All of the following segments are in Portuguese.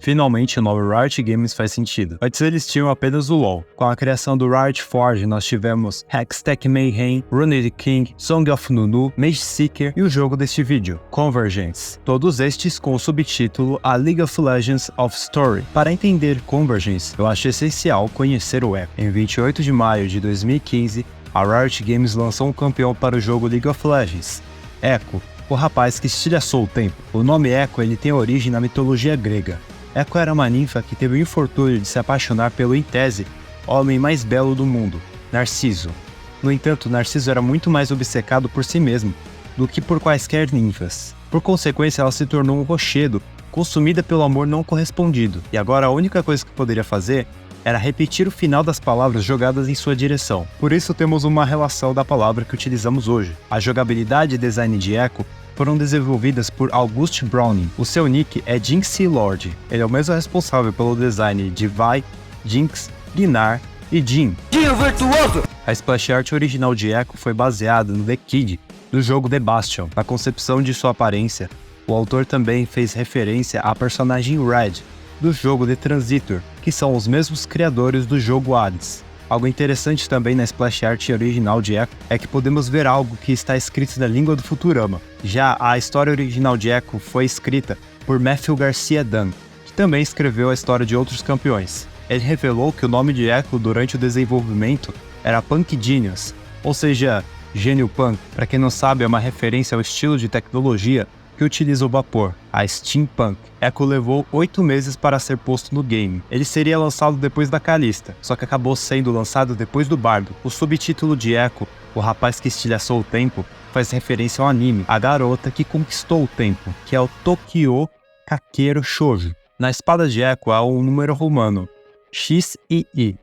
Finalmente o nome Riot Games faz sentido. Antes eles tinham apenas o LoL. Com a criação do Riot Forge nós tivemos Hextech Mayhem, Runed King, Song of Nunu, Mage Seeker e o jogo deste vídeo, Convergence. Todos estes com o subtítulo A League of Legends of Story. Para entender Convergence, eu acho essencial conhecer o Echo. Em 28 de maio de 2015, a Riot Games lançou um campeão para o jogo League of Legends, Echo, o rapaz que estilhaçou o tempo. O nome Echo ele tem origem na mitologia grega. Echo era uma ninfa que teve o infortúnio de se apaixonar pelo, em tese, homem mais belo do mundo, Narciso. No entanto, Narciso era muito mais obcecado por si mesmo do que por quaisquer ninfas. Por consequência, ela se tornou um rochedo, consumida pelo amor não correspondido, e agora a única coisa que poderia fazer era repetir o final das palavras jogadas em sua direção. Por isso temos uma relação da palavra que utilizamos hoje. A jogabilidade e design de Echo foram desenvolvidas por August Browning. O seu nick é Jinxie Lord. Ele é o mesmo responsável pelo design de Vi, Jinx, Gnar e Jhin. Dinho virtuoso! A splash art original de Echo foi baseada no The Kid, do jogo The Bastion. Na concepção de sua aparência, o autor também fez referência à personagem Red, do jogo The Transitor, que são os mesmos criadores do jogo Hades. Algo interessante também na splash art original de Echo é que podemos ver algo que está escrito na língua do Futurama. Já a história original de Echo foi escrita por Matthew Garcia Dunn, que também escreveu a história de outros campeões. Ele revelou que o nome de Echo durante o desenvolvimento era Punk Genius, ou seja, gênio punk. Para quem não sabe, é uma referência ao estilo de tecnologia que utiliza o vapor, a Steampunk. Echo levou 8 meses para ser posto no game. Ele seria lançado depois da Kalista, só que acabou sendo lançado depois do Bardo. O subtítulo de Echo, o rapaz que estilhaçou o tempo, faz referência ao anime, a garota que conquistou o tempo, que é o Tokyo Kakero Shoujo. Na espada de Echo há um número romano, XII, que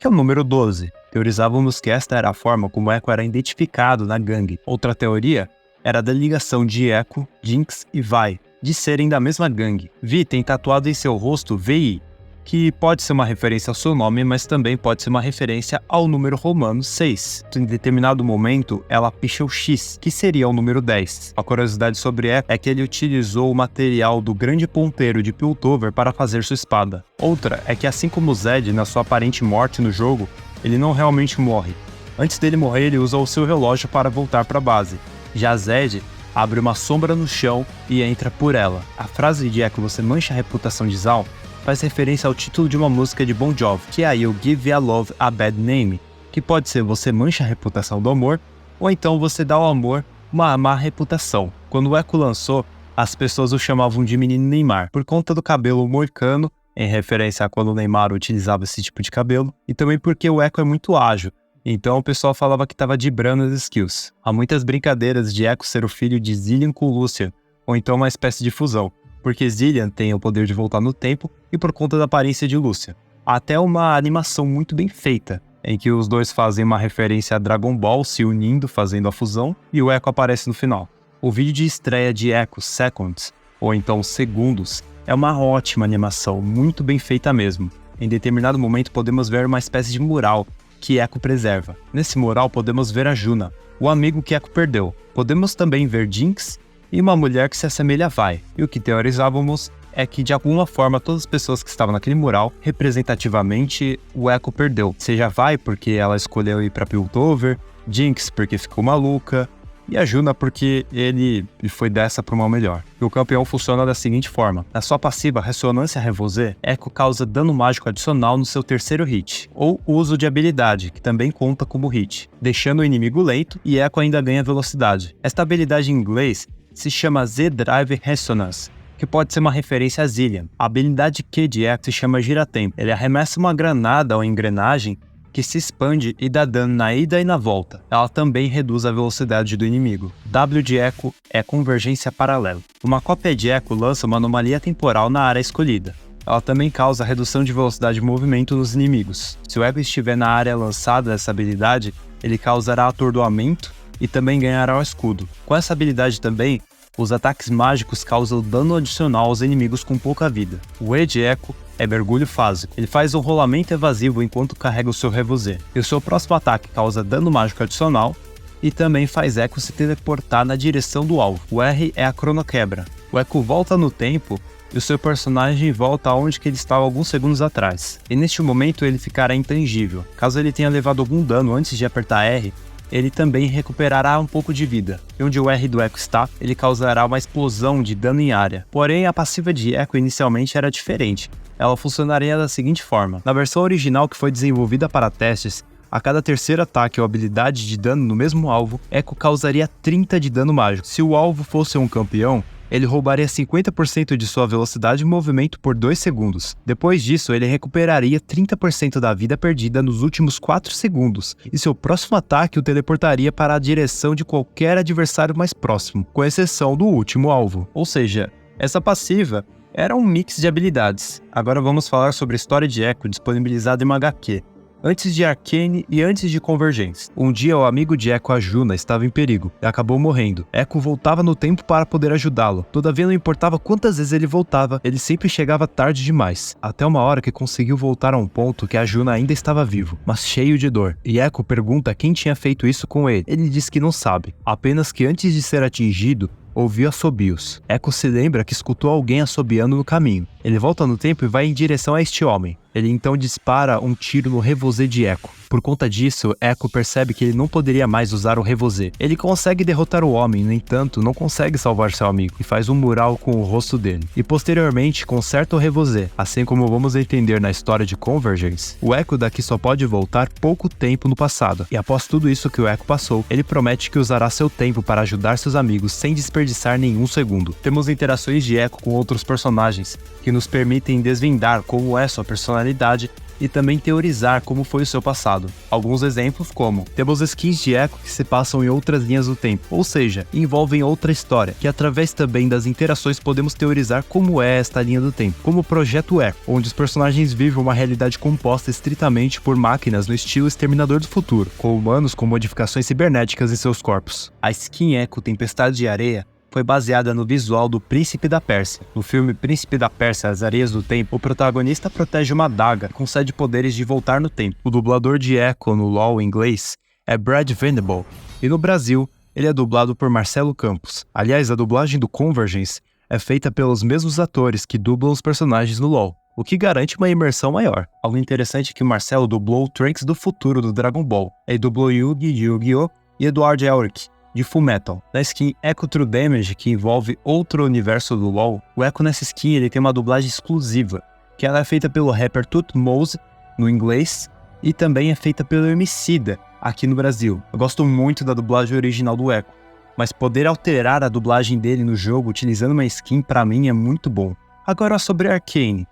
é o número 12. Teorizávamos que esta era a forma como Echo era identificado na gangue. Outra teoria era da ligação de Echo, Jinx e Vi, de serem da mesma gangue. Vi tem tatuado em seu rosto VI, que pode ser uma referência ao seu nome, mas também pode ser uma referência ao número romano 6. Em determinado momento, ela picha o X, que seria o número 10. A curiosidade sobre Echo é que ele utilizou o material do grande ponteiro de Piltover para fazer sua espada. Outra é que, assim como Zed, na sua aparente morte no jogo, ele não realmente morre. Antes dele morrer, ele usa o seu relógio para voltar para a base. Já Zed abre uma sombra no chão e entra por ela. A frase de Echo "você mancha a reputação de Zaun" faz referência ao título de uma música de Bon Jovi, que é "You Give Your Love a Bad Name", que pode ser "você mancha a reputação do amor", ou então "você dá ao amor uma má reputação". Quando o Echo lançou, as pessoas o chamavam de Menino Neymar, por conta do cabelo moicano, em referência a quando o Neymar utilizava esse tipo de cabelo, e também porque o Echo é muito ágil. Então o pessoal falava que estava dibrando as skills. Há muitas brincadeiras de Echo ser o filho de Zilean com Lucian, ou então uma espécie de fusão, porque Zilean tem o poder de voltar no tempo e por conta da aparência de Lucian. Há até uma animação muito bem feita, em que os dois fazem uma referência a Dragon Ball se unindo, fazendo a fusão, e o Echo aparece no final. O vídeo de estreia de Echo Seconds, ou então Segundos, é uma ótima animação, muito bem feita mesmo. Em determinado momento podemos ver uma espécie de mural que Echo preserva. Nesse mural podemos ver a Juna, o amigo que Echo perdeu. Podemos também ver Jinx e uma mulher que se assemelha a Vi. E o que teorizávamos é que de alguma forma todas as pessoas que estavam naquele mural, representativamente, o Echo perdeu. Seja Vi porque ela escolheu ir para Piltover, Jinx porque ficou maluca, e a Juna porque ele foi dessa para uma melhor. E o campeão funciona da seguinte forma: na sua passiva Ressonância Revosé, Echo causa dano mágico adicional no seu terceiro hit, ou uso de habilidade, que também conta como hit, deixando o inimigo lento e Echo ainda ganha velocidade. Esta habilidade em inglês se chama Z-Drive Resonance, que pode ser uma referência a Zilean. A habilidade Q de Echo se chama Giratempo. Ele arremessa uma granada ou engrenagem que se expande e dá dano na ida e na volta. Ela também reduz a velocidade do inimigo. W de Echo é Convergência Paralela. Uma cópia de Echo lança uma anomalia temporal na área escolhida. Ela também causa redução de velocidade de movimento nos inimigos. Se o Echo estiver na área lançada dessa habilidade, ele causará atordoamento e também ganhará o escudo. Com essa habilidade também, os ataques mágicos causam dano adicional aos inimigos com pouca vida. O E de Echo é Mergulho Fásico. Ele faz um rolamento evasivo enquanto carrega o seu Revosé. E o seu próximo ataque causa dano mágico adicional e também faz Echo se teleportar na direção do alvo. O R é a Cronoquebra. O Echo volta no tempo e o seu personagem volta aonde que ele estava alguns segundos atrás. E neste momento ele ficará intangível. Caso ele tenha levado algum dano antes de apertar R, ele também recuperará um pouco de vida. E onde o R do Echo está, ele causará uma explosão de dano em área. Porém, a passiva de Echo inicialmente era diferente. Ela funcionaria da seguinte forma. Na versão original que foi desenvolvida para testes, a cada terceiro ataque ou habilidade de dano no mesmo alvo, Echo causaria 30 de dano mágico. Se o alvo fosse um campeão, ele roubaria 50% de sua velocidade de movimento por 2 segundos. Depois disso, ele recuperaria 30% da vida perdida nos últimos 4 segundos, e seu próximo ataque o teleportaria para a direção de qualquer adversário mais próximo, com exceção do último alvo. Ou seja, essa passiva era um mix de habilidades. Agora vamos falar sobre a história de Echo disponibilizada em uma HQ. Antes de Arcane e antes de Convergence. Um dia o amigo de Echo, a Juna, estava em perigo e acabou morrendo. Echo voltava no tempo para poder ajudá-lo. Todavia não importava quantas vezes ele voltava, ele sempre chegava tarde demais. Até uma hora que conseguiu voltar a um ponto que a Juna ainda estava vivo, mas cheio de dor. E Echo pergunta quem tinha feito isso com ele. Ele diz que não sabe, apenas que antes de ser atingido, ouviu assobios. Echo se lembra que escutou alguém assobiando no caminho. Ele volta no tempo e vai em direção a este homem. Ele então dispara um tiro no revosé de Echo. Por conta disso, Echo percebe que ele não poderia mais usar o revosé. Ele consegue derrotar o homem, no entanto, não consegue salvar seu amigo, e faz um mural com o rosto dele. E posteriormente, conserta o revosé. Assim como vamos entender na história de Convergence, o Echo daqui só pode voltar pouco tempo no passado. E após tudo isso que o Echo passou, ele promete que usará seu tempo para ajudar seus amigos sem desperdiçar nenhum segundo. Temos interações de Echo com outros personagens, que nos permitem desvendar como é sua personalidade e também teorizar como foi o seu passado. Alguns exemplos como, temos skins de Echo que se passam em outras linhas do tempo, ou seja, envolvem outra história, que através também das interações podemos teorizar como é esta linha do tempo, como o Projeto Echo, onde os personagens vivem uma realidade composta estritamente por máquinas no estilo Exterminador do Futuro, com humanos com modificações cibernéticas em seus corpos. A skin Echo Tempestade de Areia foi baseada no visual do Príncipe da Pérsia. No filme Príncipe da Pérsia, As Areias do Tempo, o protagonista protege uma adaga que concede poderes de voltar no tempo. O dublador de Echo no LoL em inglês é Brad Venable, e no Brasil, ele é dublado por Marcelo Campos. Aliás, a dublagem do Convergence é feita pelos mesmos atores que dublam os personagens no LoL, o que garante uma imersão maior. Algo interessante é que o Marcelo dublou o Trunks do futuro do Dragon Ball. Ele dublou Yugi de Yu-Gi-Oh! E Edward Elric de Fullmetal. Na skin Echo True Damage, que envolve outro universo do LoL, o Echo nessa skin ele tem uma dublagem exclusiva, que ela é feita pelo rapper Tutmose no inglês e também é feita pelo Emicida aqui no Brasil. Eu gosto muito da dublagem original do Echo, mas poder alterar a dublagem dele no jogo utilizando uma skin pra mim é muito bom. Agora sobre Arcane.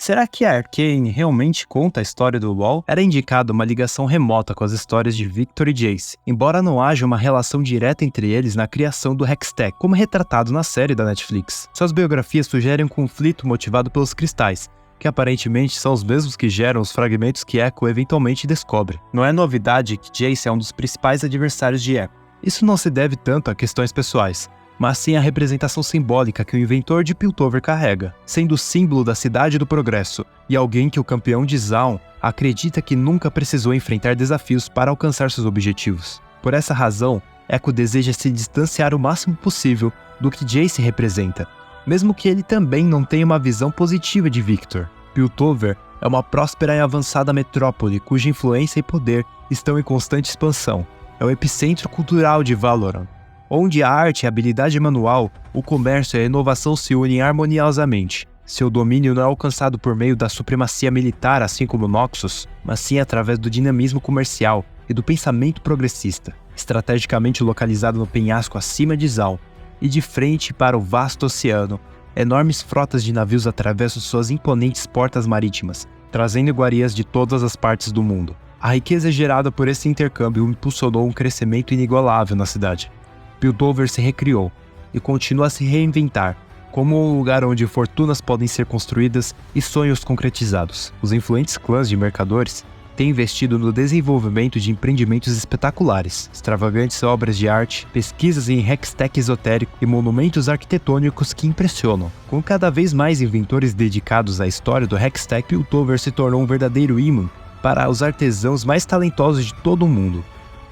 Será que a Arcane realmente conta a história do LoL? Era indicada uma ligação remota com as histórias de Victor e Jayce, embora não haja uma relação direta entre eles na criação do Hextech, como retratado na série da Netflix. Suas biografias sugerem um conflito motivado pelos cristais, que aparentemente são os mesmos que geram os fragmentos que Echo eventualmente descobre. Não é novidade que Jayce é um dos principais adversários de Echo. Isso não se deve tanto a questões pessoais, mas sim a representação simbólica que o inventor de Piltover carrega, sendo o símbolo da Cidade do Progresso, e alguém que o campeão de Zaun acredita que nunca precisou enfrentar desafios para alcançar seus objetivos. Por essa razão, Echo deseja se distanciar o máximo possível do que Jayce representa, mesmo que ele também não tenha uma visão positiva de Victor. Piltover é uma próspera e avançada metrópole cuja influência e poder estão em constante expansão. É o epicentro cultural de Valorant, onde a arte e a habilidade manual, o comércio e a inovação se unem harmoniosamente. Seu domínio não é alcançado por meio da supremacia militar, assim como Noxus, mas sim através do dinamismo comercial e do pensamento progressista, estrategicamente localizado no penhasco acima de Zaun e de frente para o vasto oceano. Enormes frotas de navios atravessam suas imponentes portas marítimas, trazendo iguarias de todas as partes do mundo. A riqueza gerada por esse intercâmbio impulsionou um crescimento inigualável na cidade. Piltover se recriou e continua a se reinventar, como um lugar onde fortunas podem ser construídas e sonhos concretizados. Os influentes clãs de mercadores têm investido no desenvolvimento de empreendimentos espetaculares, extravagantes obras de arte, pesquisas em Hextech esotérico e monumentos arquitetônicos que impressionam. Com cada vez mais inventores dedicados à história do Hextech, Piltover se tornou um verdadeiro imã para os artesãos mais talentosos de todo o mundo.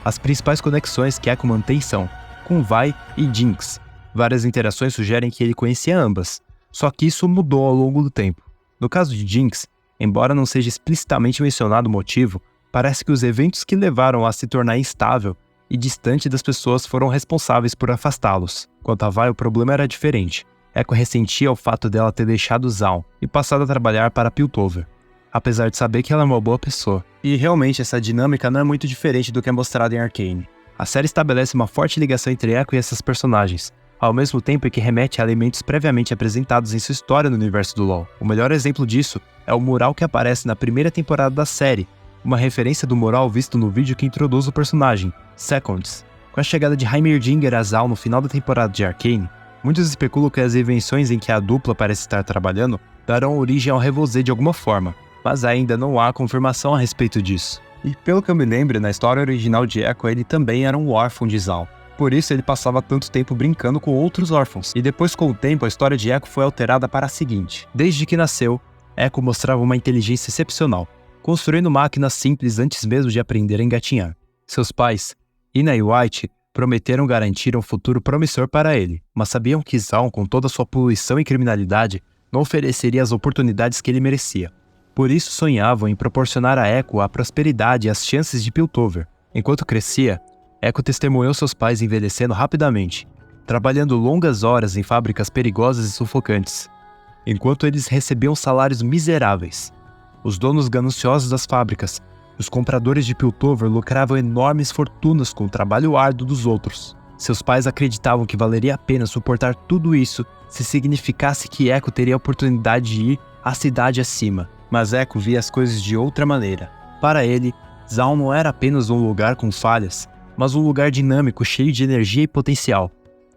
As principais conexões que Echo mantém são com Vi e Jinx. Várias interações sugerem que ele conhecia ambas. Só que isso mudou ao longo do tempo. No caso de Jinx, embora não seja explicitamente mencionado o motivo, parece que os eventos que levaram a se tornar instável e distante das pessoas foram responsáveis por afastá-los. Quanto a Vi, o problema era diferente. Echo ressentia o fato dela ter deixado Zaun e passado a trabalhar para Piltover, apesar de saber que ela é uma boa pessoa. E realmente essa dinâmica não é muito diferente do que é mostrado em Arcane. A série estabelece uma forte ligação entre Echo e essas personagens, ao mesmo tempo em que remete a elementos previamente apresentados em sua história no universo do LoL. O melhor exemplo disso é o mural que aparece na primeira temporada da série, uma referência do mural visto no vídeo que introduz o personagem, Seconds. Com a chegada de Heimerdinger a Zaun no final da temporada de Arcane, muitos especulam que as invenções em que a dupla parece estar trabalhando darão origem ao Revosé de alguma forma, mas ainda não há confirmação a respeito disso. E pelo que eu me lembro, na história original de Echo, ele também era um órfão de Zaun. Por isso ele passava tanto tempo brincando com outros órfãos. E depois, com o tempo, a história de Echo foi alterada para a seguinte. Desde que nasceu, Echo mostrava uma inteligência excepcional, construindo máquinas simples antes mesmo de aprender a engatinhar. Seus pais, Ina e White, prometeram garantir um futuro promissor para ele, mas sabiam que Zaun, com toda sua poluição e criminalidade, não ofereceria as oportunidades que ele merecia. Por isso sonhavam em proporcionar a Echo a prosperidade e as chances de Piltover. Enquanto crescia, Echo testemunhou seus pais envelhecendo rapidamente, trabalhando longas horas em fábricas perigosas e sufocantes, enquanto eles recebiam salários miseráveis. Os donos gananciosos das fábricas, os compradores de Piltover lucravam enormes fortunas com o trabalho árduo dos outros. Seus pais acreditavam que valeria a pena suportar tudo isso se significasse que Echo teria a oportunidade de ir à cidade acima. Mas Echo via as coisas de outra maneira. Para ele, Zaun não era apenas um lugar com falhas, mas um lugar dinâmico cheio de energia e potencial.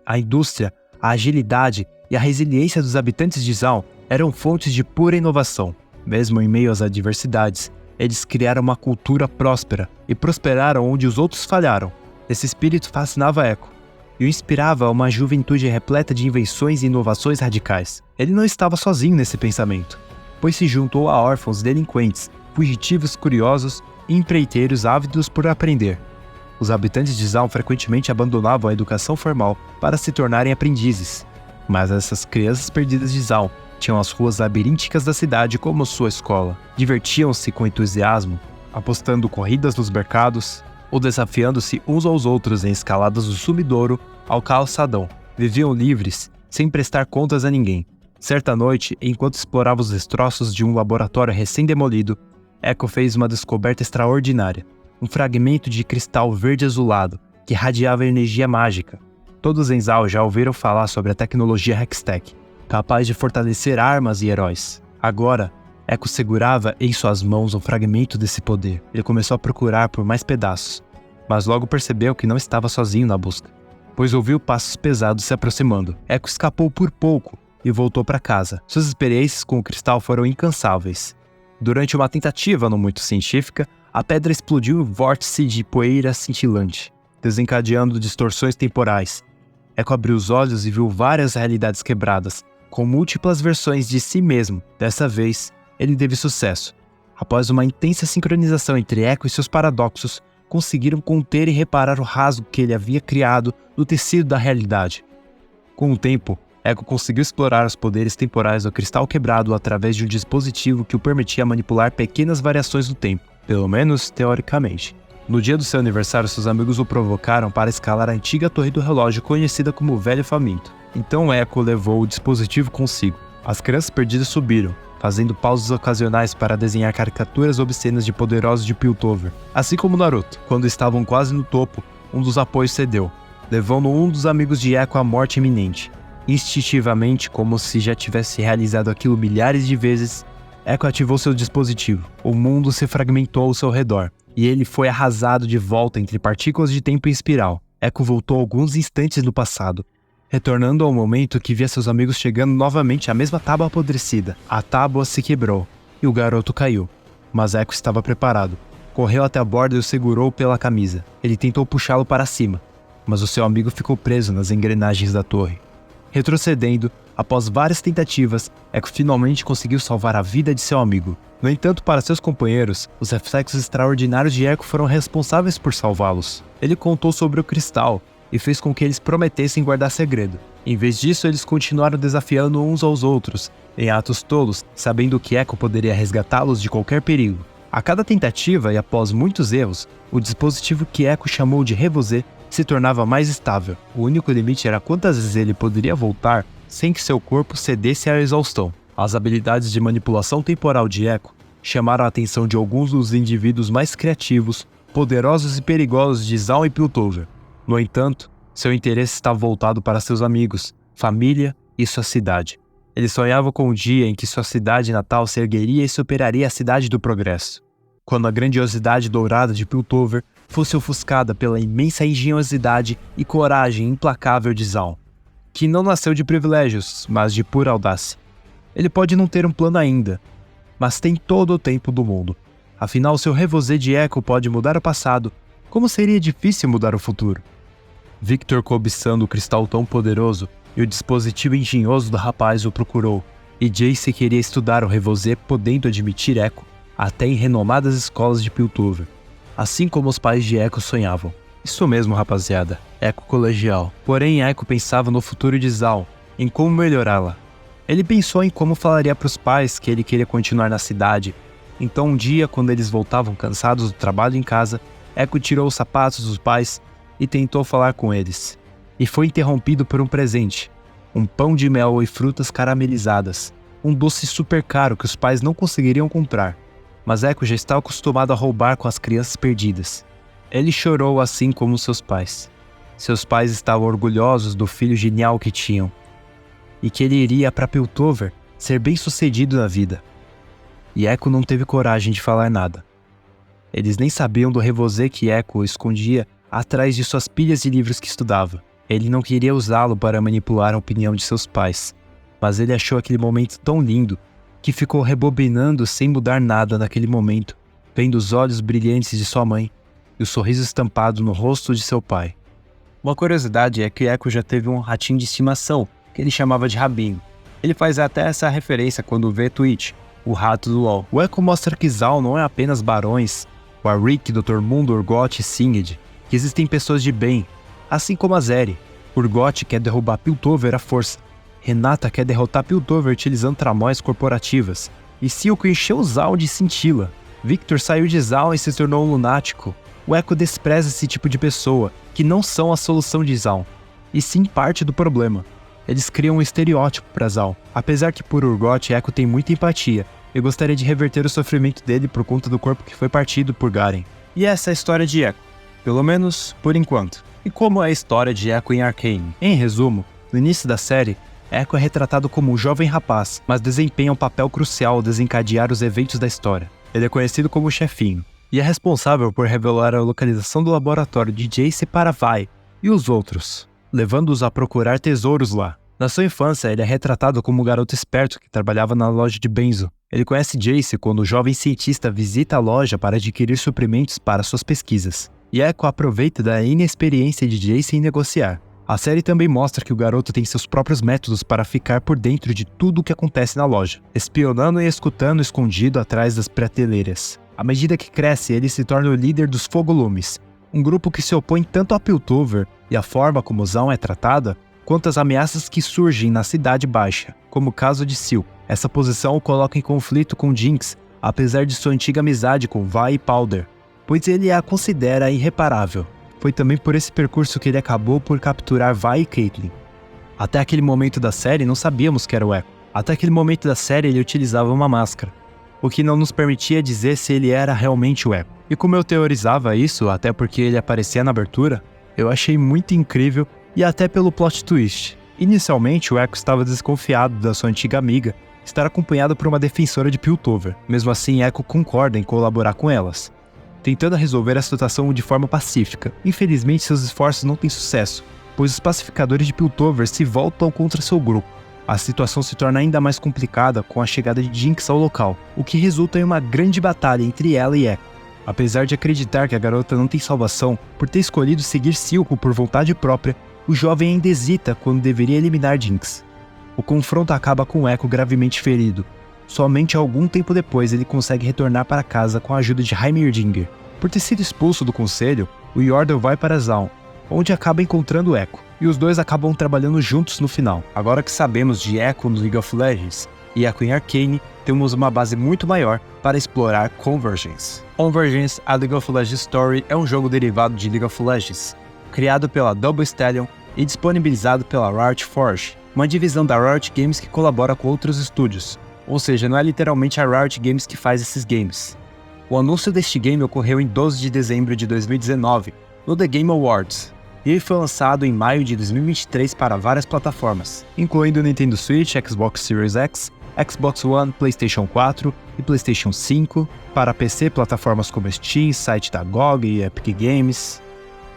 A indústria, a agilidade e a resiliência dos habitantes de Zaun eram fontes de pura inovação. Mesmo em meio às adversidades, eles criaram uma cultura próspera e prosperaram onde os outros falharam. Esse espírito fascinava Echo e o inspirava a uma juventude repleta de invenções e inovações radicais. Ele não estava sozinho nesse pensamento, pois se juntou a órfãos delinquentes, fugitivos curiosos e empreiteiros ávidos por aprender. Os habitantes de Zaun frequentemente abandonavam a educação formal para se tornarem aprendizes, mas essas crianças perdidas de Zaun tinham as ruas labirínticas da cidade como sua escola. Divertiam-se com entusiasmo, apostando corridas nos mercados ou desafiando-se uns aos outros em escaladas do sumidouro ao calçadão. Viviam livres, sem prestar contas a ninguém. Certa noite, enquanto explorava os destroços de um laboratório recém-demolido, Echo fez uma descoberta extraordinária. Um fragmento de cristal verde azulado que radiava energia mágica. Todos em Zaun já ouviram falar sobre a tecnologia Hextech, capaz de fortalecer armas e heróis. Agora, Echo segurava em suas mãos um fragmento desse poder. Ele começou a procurar por mais pedaços, mas logo percebeu que não estava sozinho na busca, pois ouviu passos pesados se aproximando. Echo escapou por pouco e voltou para casa. Suas experiências com o cristal foram incansáveis. Durante uma tentativa não muito científica, a pedra explodiu em um vórtice de poeira cintilante, desencadeando distorções temporais. Echo abriu os olhos e viu várias realidades quebradas, com múltiplas versões de si mesmo. Dessa vez, ele teve sucesso. Após uma intensa sincronização entre Echo e seus paradoxos, conseguiram conter e reparar o rasgo que ele havia criado no tecido da realidade. Com o tempo, Echo conseguiu explorar os poderes temporais do cristal quebrado através de um dispositivo que o permitia manipular pequenas variações do tempo, pelo menos teoricamente. No dia do seu aniversário, seus amigos o provocaram para escalar a antiga torre do relógio conhecida como Velho Faminto. Então Echo levou o dispositivo consigo. As crianças perdidas subiram, fazendo pausas ocasionais para desenhar caricaturas obscenas de poderosos de Piltover. Assim como Naruto. Quando estavam quase no topo, um dos apoios cedeu, levando um dos amigos de Echo à morte iminente. Instintivamente, como se já tivesse realizado aquilo milhares de vezes, Echo ativou seu dispositivo. O mundo se fragmentou ao seu redor, e ele foi arrasado de volta entre partículas de tempo em espiral. Echo voltou alguns instantes no passado, retornando ao momento que via seus amigos chegando novamente à mesma tábua apodrecida. A tábua se quebrou, e o garoto caiu. Mas Echo estava preparado. Correu até a borda e o segurou pela camisa. Ele tentou puxá-lo para cima, mas o seu amigo ficou preso nas engrenagens da torre. Retrocedendo, após várias tentativas, Echo finalmente conseguiu salvar a vida de seu amigo. No entanto, para seus companheiros, os reflexos extraordinários de Echo foram responsáveis por salvá-los. Ele contou sobre o cristal e fez com que eles prometessem guardar segredo. Em vez disso, eles continuaram desafiando uns aos outros, em atos tolos, sabendo que Echo poderia resgatá-los de qualquer perigo. A cada tentativa e após muitos erros, o dispositivo que Echo chamou de Revosé se tornava mais estável. O único limite era quantas vezes ele poderia voltar sem que seu corpo cedesse à exaustão. As habilidades de manipulação temporal de Echo chamaram a atenção de alguns dos indivíduos mais criativos, poderosos e perigosos de Zaun e Piltover. No entanto, seu interesse estava voltado para seus amigos, família e sua cidade. Ele sonhava com o dia em que sua cidade natal se ergueria e superaria a Cidade do Progresso. Quando a grandiosidade dourada de Piltover fosse ofuscada pela imensa engenhosidade e coragem implacável de Zaun, que não nasceu de privilégios, mas de pura audácia. Ele pode não ter um plano ainda, mas tem todo o tempo do mundo. Afinal, seu Revosé de Echo pode mudar o passado, como seria difícil mudar o futuro. Victor, cobiçando o cristal tão poderoso e o dispositivo engenhoso do rapaz o procurou, e Jace queria estudar o Revosé, podendo admitir Echo até em renomadas escolas de Piltover, assim como os pais de Echo sonhavam. Isso mesmo, rapaziada, Echo colegial. Porém, Echo pensava no futuro de Zaun, em como melhorá-la. Ele pensou em como falaria para os pais que ele queria continuar na cidade. Então um dia, quando eles voltavam cansados do trabalho em casa, Echo tirou os sapatos dos pais e tentou falar com eles. E foi interrompido por um presente, um pão de mel e frutas caramelizadas, um doce super caro que os pais não conseguiriam comprar. Mas Echo já estava acostumado a roubar com as crianças perdidas. Ele chorou assim como seus pais. Seus pais estavam orgulhosos do filho genial que tinham, e que ele iria para Piltover ser bem sucedido na vida. E Echo não teve coragem de falar nada. Eles nem sabiam do Revosé que Echo escondia atrás de suas pilhas de livros que estudava. Ele não queria usá-lo para manipular a opinião de seus pais, mas ele achou aquele momento tão lindo que ficou rebobinando sem mudar nada naquele momento, vendo os olhos brilhantes de sua mãe e o sorriso estampado no rosto de seu pai. Uma curiosidade é que Echo já teve um ratinho de estimação, que ele chamava de Rabinho. Ele faz até essa referência quando vê Twitch, o rato do LoL. O Echo mostra que Zaun não é apenas barões, Warwick, Dr. Mundo, Urgot e Singed, que existem pessoas de bem, assim como a Zeri. Urgot quer derrubar Piltover à força, Renata quer derrotar Piltover utilizando tramóias corporativas, e Silco encheu Zaun de cintila. Victor saiu de Zaun e se tornou um lunático. O Echo despreza esse tipo de pessoa, que não são a solução de Zaun, e sim parte do problema. Eles criam um estereótipo para Zaun, apesar que por Urgot Echo tem muita empatia, e gostaria de reverter o sofrimento dele por conta do corpo que foi partido por Garen. E essa é a história de Echo, pelo menos por enquanto. E como é a história de Echo em Arcane? Em resumo, no início da série, Echo é retratado como um jovem rapaz, mas desempenha um papel crucial ao desencadear os eventos da história. Ele é conhecido como o Chefinho, e é responsável por revelar a localização do laboratório de Jace para Vi e os outros, levando-os a procurar tesouros lá. Na sua infância, ele é retratado como um garoto esperto que trabalhava na loja de Benzo. Ele conhece Jace quando o jovem cientista visita a loja para adquirir suprimentos para suas pesquisas, e Echo aproveita da inexperiência de Jace em negociar. A série também mostra que o garoto tem seus próprios métodos para ficar por dentro de tudo o que acontece na loja, espionando e escutando escondido atrás das prateleiras. À medida que cresce, ele se torna o líder dos Fogolumes, um grupo que se opõe tanto a Piltover e a forma como Zaun é tratada, quanto às ameaças que surgem na Cidade Baixa, como o caso de Silco. Essa posição o coloca em conflito com Jinx, apesar de sua antiga amizade com Vi e Powder, pois ele a considera irreparável. Foi também por esse percurso que ele acabou por capturar Vi e Caitlyn. Até aquele momento da série não sabíamos que era o Echo. Até aquele momento da série ele utilizava uma máscara, o que não nos permitia dizer se ele era realmente o Echo. E como eu teorizava isso, até porque ele aparecia na abertura, eu achei muito incrível e até pelo plot twist. Inicialmente o Echo estava desconfiado da sua antiga amiga estar acompanhada por uma defensora de Piltover. Mesmo assim, Echo concorda em colaborar com elas, tentando resolver a situação de forma pacífica. Infelizmente, seus esforços não têm sucesso, pois os pacificadores de Piltover se voltam contra seu grupo. A situação se torna ainda mais complicada com a chegada de Jinx ao local, o que resulta em uma grande batalha entre ela e Echo. Apesar de acreditar que a garota não tem salvação por ter escolhido seguir Silco por vontade própria, o jovem ainda hesita quando deveria eliminar Jinx. O confronto acaba com Echo gravemente ferido. Somente algum tempo depois ele consegue retornar para casa com a ajuda de Heimerdinger. Por ter sido expulso do conselho, o Yordle vai para Zaun, onde acaba encontrando Echo. e os dois acabam trabalhando juntos no final. Agora que sabemos de Echo no League of Legends e Echo em Arcane, temos uma base muito maior para explorar Convergence. Convergence, a League of Legends Story, é um jogo derivado de League of Legends, criado pela Double Stallion e disponibilizado pela Riot Forge, uma divisão da Riot Games que colabora com outros estúdios, ou seja, não é literalmente a Riot Games que faz esses games. O anúncio deste game ocorreu em 12 de dezembro de 2019, no The Game Awards, e ele foi lançado em maio de 2023 para várias plataformas, incluindo Nintendo Switch, Xbox Series X, Xbox One, PlayStation 4 e PlayStation 5, para PC, plataformas como Steam, site da GOG e Epic Games.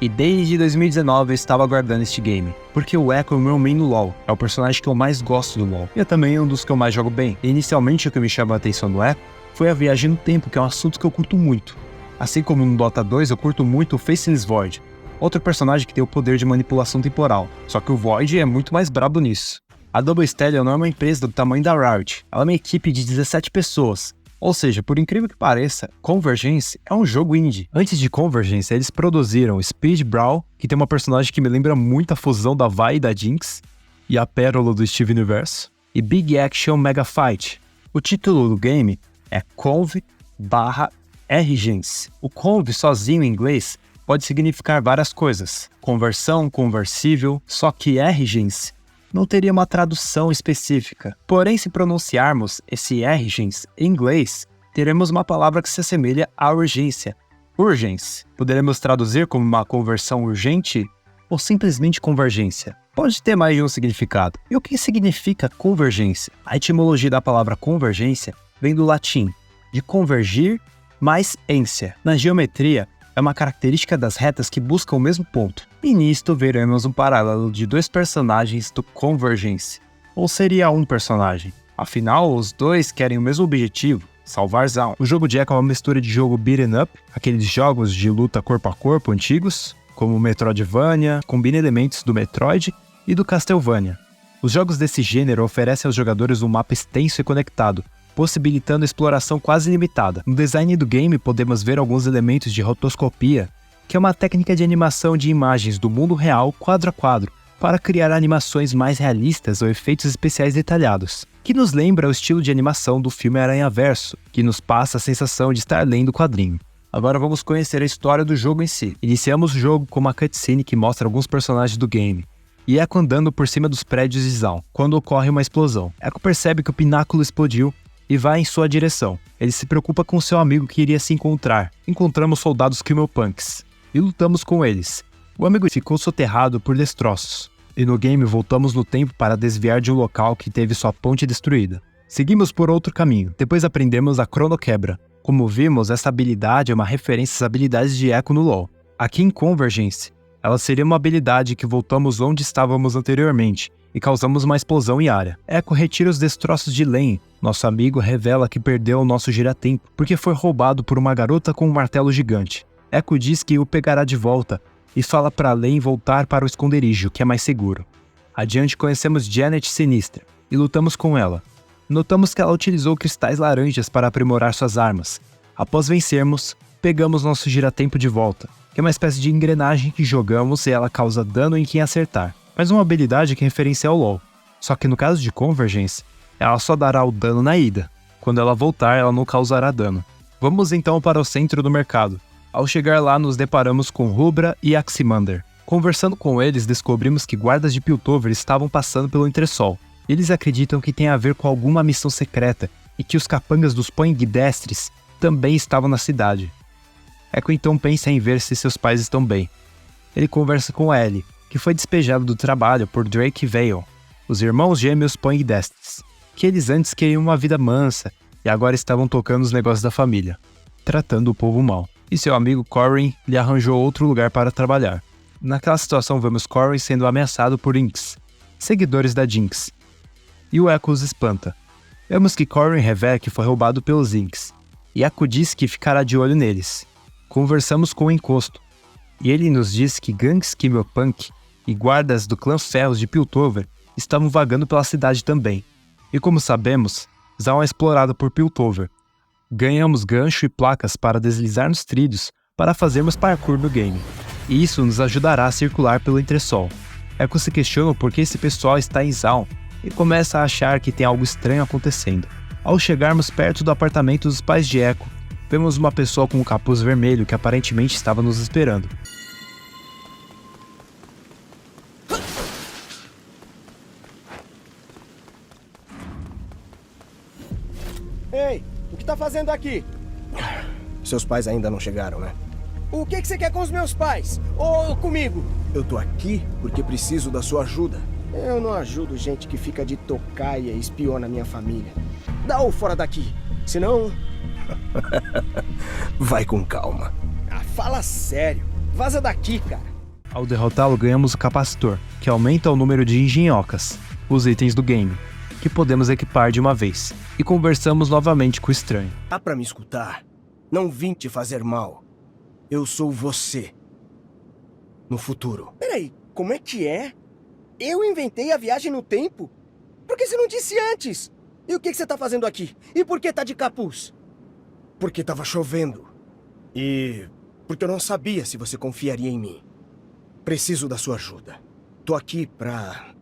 E desde 2019 eu estava aguardando este game, porque o Echo é o meu main no LoL, é o personagem que eu mais gosto do LoL, e é também um dos que eu mais jogo bem. E inicialmente o que me chamou a atenção do Echo foi a viagem no tempo, que é um assunto que eu curto muito. Assim como no Dota 2 eu curto muito o Faceless Void, outro personagem que tem o poder de manipulação temporal, só que o Void é muito mais brabo nisso. A Double Stallion não é uma empresa do tamanho da Riot, ela é uma equipe de 17 pessoas. Ou seja, por incrível que pareça, Convergence é um jogo indie. Antes de Convergence, eles produziram Speed Brawl, que tem uma personagem que me lembra muito a fusão da Vi e da Jinx, e a pérola do Steve Universe, e Big Action Mega Fight. O título do game é Conv/Rgens. O Conv sozinho em inglês pode significar várias coisas. Conversão, conversível, só que Rgens não teria uma tradução específica. Porém, se pronunciarmos esse Rgens em inglês, teremos uma palavra que se assemelha à urgência. Urgence. Poderemos traduzir como uma conversão urgente ou simplesmente convergência. Pode ter mais de um significado. E o que significa convergência? A etimologia da palavra convergência vem do latim, de convergir mais ência. Na geometria, é uma característica das retas que buscam o mesmo ponto. E nisto veremos um paralelo de dois personagens do Convergence. Ou seria um personagem. Afinal, os dois querem o mesmo objetivo, salvar Zaun. O jogo de Echo é uma mistura de jogo beat'em up, aqueles jogos de luta corpo a corpo antigos, como Metroidvania, combina elementos do Metroid e do Castlevania. Os jogos desse gênero oferecem aos jogadores um mapa extenso e conectado, possibilitando exploração quase ilimitada. No design do game podemos ver alguns elementos de rotoscopia, que é uma técnica de animação de imagens do mundo real quadro a quadro, para criar animações mais realistas ou efeitos especiais detalhados, que nos lembra o estilo de animação do filme Aranhaverso, que nos passa a sensação de estar lendo o quadrinho. Agora vamos conhecer a história do jogo em si. Iniciamos o jogo com uma cutscene que mostra alguns personagens do game, e Echo andando por cima dos prédios de Zaun, quando ocorre uma explosão. Echo percebe que o pináculo explodiu e vai em sua direção. Ele se preocupa com seu amigo que iria se encontrar. Encontramos soldados Crimmelpunks e lutamos com eles. O amigo ficou soterrado por destroços, e no game voltamos no tempo para desviar de um local que teve sua ponte destruída. Seguimos por outro caminho, depois aprendemos a Cronoquebra. Como vimos, essa habilidade é uma referência às habilidades de Echo no LoL. Aqui em Convergence, ela seria uma habilidade que voltamos onde estávamos anteriormente, e causamos uma explosão em área. Echo retira os destroços de Lane. Nosso amigo revela que perdeu o nosso giratempo, porque foi roubado por uma garota com um martelo gigante. Echo diz que o pegará de volta, e fala para Lane voltar para o esconderijo, que é mais seguro. Adiante conhecemos Janet Sinistra, e lutamos com ela. Notamos que ela utilizou cristais laranjas para aprimorar suas armas. Após vencermos, pegamos nosso giratempo de volta, que é uma espécie de engrenagem que jogamos e ela causa dano em quem acertar. Mas uma habilidade que referencia ao LoL. Só que no caso de Convergence, ela só dará o dano na ida. Quando ela voltar, ela não causará dano. Vamos então para o centro do mercado. Ao chegar lá, nos deparamos com Rubra e Aximander. Conversando com eles, descobrimos que guardas de Piltover estavam passando pelo entresol. Eles acreditam que tem a ver com alguma missão secreta e que os capangas dos Poindextres também estavam na cidade. Echo então pensa em ver se seus pais estão bem. Ele conversa com Ellie, que foi despejado do trabalho por Drake e Vale, os irmãos gêmeos Poindextres, que eles antes queriam uma vida mansa e agora estavam tocando os negócios da família, tratando o povo mal. E seu amigo Corrin lhe arranjou outro lugar para trabalhar. Naquela situação vemos Corrin sendo ameaçado por Inks, seguidores da Jinx, e o Echo os espanta. Vemos que Corrin revela que foi roubado pelos Inks, e Echo diz que ficará de olho neles. Conversamos com o Encosto, e ele nos diz que gangues Crimmelpunk e guardas do clã Ferros de Piltover estavam vagando pela cidade também. E como sabemos, Zaun é explorada por Piltover. Ganhamos gancho e placas para deslizar nos trilhos para fazermos parkour no game, e isso nos ajudará a circular pelo entresol. Echo se questiona por que esse pessoal está em Zaun e começa a achar que tem algo estranho acontecendo. Ao chegarmos perto do apartamento dos pais de Echo, vemos uma pessoa com um capuz vermelho que aparentemente estava nos esperando. Ei, o que tá fazendo aqui? Seus pais ainda não chegaram, né? O que você quer com os meus pais? Ou comigo? Eu tô aqui porque preciso da sua ajuda. Eu não ajudo gente que fica de tocaia e espiona minha família. Dá-o fora daqui, senão... Vai com calma. Ah, fala sério. Vaza daqui, cara. Ao derrotá-lo, ganhamos o capacitor, que aumenta o número de engenhocas, os itens do game, que podemos equipar de uma vez, e conversamos novamente com o estranho. Dá pra me escutar? Não vim te fazer mal. Eu sou você. No futuro. Peraí, como é que é? Eu inventei a viagem no tempo? Por que você não disse antes? E o que você tá fazendo aqui? E por que tá de capuz? Porque tava chovendo. E porque eu não sabia se você confiaria em mim. Preciso da sua ajuda. Tô aqui pra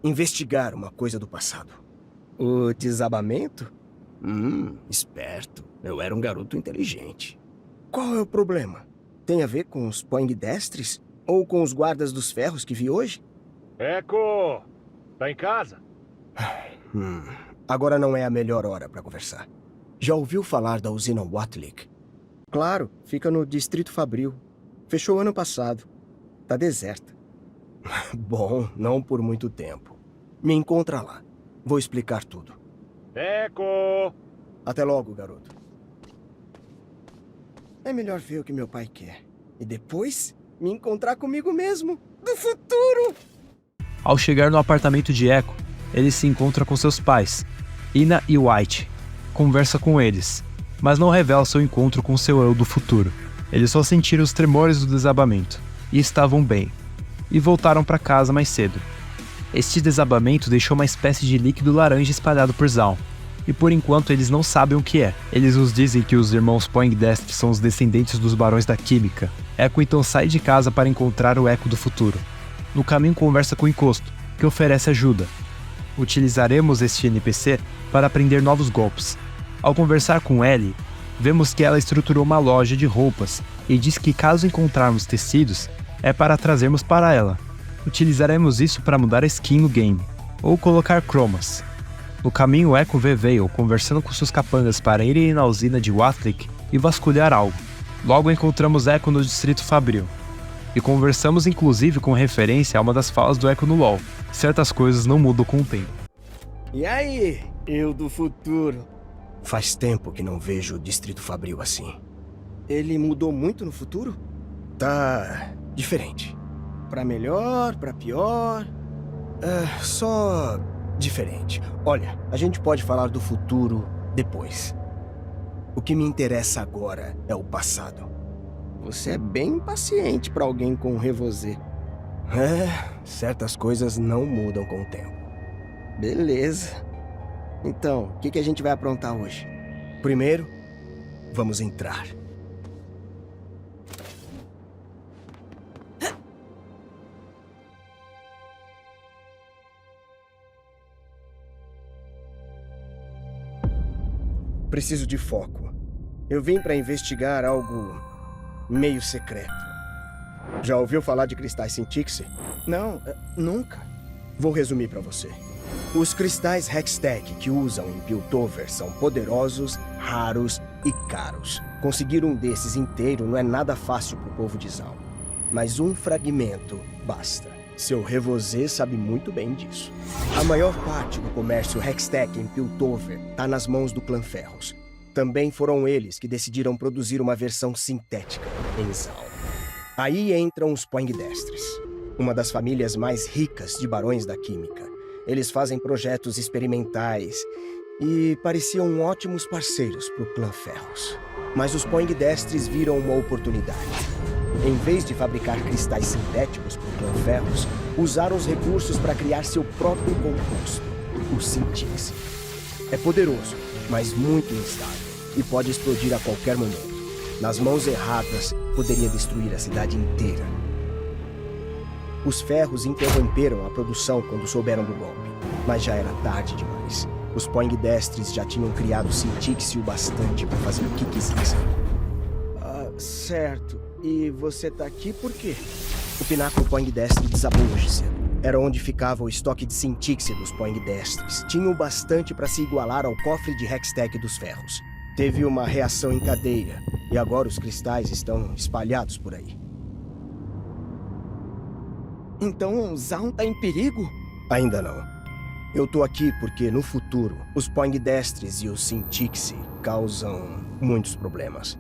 investigar uma coisa do passado. O desabamento? Esperto. Eu era um garoto inteligente. Qual é o problema? Tem a ver com os poindextres? Ou com os guardas dos ferros que vi hoje? Echo! Tá em casa? Agora não é a melhor hora pra conversar. Já ouviu falar da usina Watlick? Claro, fica no Distrito Fabril. Fechou ano passado. Tá deserta. Bom, não por muito tempo. Me encontra lá. Vou explicar tudo. Echo! Até logo, garoto. É melhor ver o que meu pai quer. E depois, me encontrar comigo mesmo, do futuro! Ao chegar no apartamento de Echo, ele se encontra com seus pais, Ina e White. Conversa com eles, mas não revela seu encontro com seu eu do futuro. Eles só sentiram os tremores do desabamento, e estavam bem, e voltaram para casa mais cedo. Este desabamento deixou uma espécie de líquido laranja espalhado por Zaun, e por enquanto eles não sabem o que é. Eles nos dizem que os irmãos Poindexter são os descendentes dos barões da química. Echo então sai de casa para encontrar o Echo do futuro. No caminho conversa com o Encosto, que oferece ajuda. Utilizaremos este NPC para aprender novos golpes. Ao conversar com Ellie, vemos que ela estruturou uma loja de roupas e diz que caso encontrarmos tecidos, é para trazermos para ela. Utilizaremos isso para mudar a skin no game, ou colocar cromas. No caminho, Echo vê Veil conversando com seus capangas para irem na usina de Watlick e vasculhar algo. Logo encontramos Echo no Distrito Fabril. E conversamos inclusive com referência a uma das falas do Echo no LoL. Certas coisas não mudam com o tempo. E aí, eu do futuro? Faz tempo que não vejo o Distrito Fabril assim. Ele mudou muito no futuro? Tá diferente. Pra melhor, pra pior? Só diferente. Olha, a gente pode falar do futuro depois. O que me interessa agora é o passado. Você é bem impaciente pra alguém com revosê. Certas coisas não mudam com o tempo. Beleza. Então, o que a gente vai aprontar hoje? Primeiro, vamos entrar. Preciso de foco. Eu vim para investigar algo meio secreto. Já ouviu falar de cristais Syntixi? Não, nunca. Vou resumir para você. Os cristais Hextech que usam em Piltover são poderosos, raros e caros. Conseguir um desses inteiro não é nada fácil pro povo de Zaun. Mas um fragmento basta. Seu Revosê sabe muito bem disso. A maior parte do comércio Hextech em Piltover está nas mãos do Clã Ferros. Também foram eles que decidiram produzir uma versão sintética em Zaun. Aí entram os Poindextres, uma das famílias mais ricas de barões da química. Eles fazem projetos experimentais e pareciam ótimos parceiros para o Clã Ferros. Mas os Poindextres viram uma oportunidade. Em vez de fabricar cristais sintéticos para o Clã Ferros, usaram os recursos para criar seu próprio composto, o Syntixi. É poderoso, mas muito instável, e pode explodir a qualquer momento. Nas mãos erradas, poderia destruir a cidade inteira. Os ferros interromperam a produção quando souberam do golpe, mas já era tarde demais. Os Poindextres já tinham criado Sintixi o bastante para fazer o que quisessem. Certo. E você tá aqui por quê? O pináculo Poindextre desabou hoje cedo. Era onde ficava o estoque de Sintixi dos Poindextres. Tinha o bastante para se igualar ao cofre de Hextech dos ferros. Teve uma reação em cadeia, e agora os cristais estão espalhados por aí. Então Zaun tá em perigo? Ainda não. Eu tô aqui porque, no futuro, os Poindextres e os Sintixi causam muitos problemas.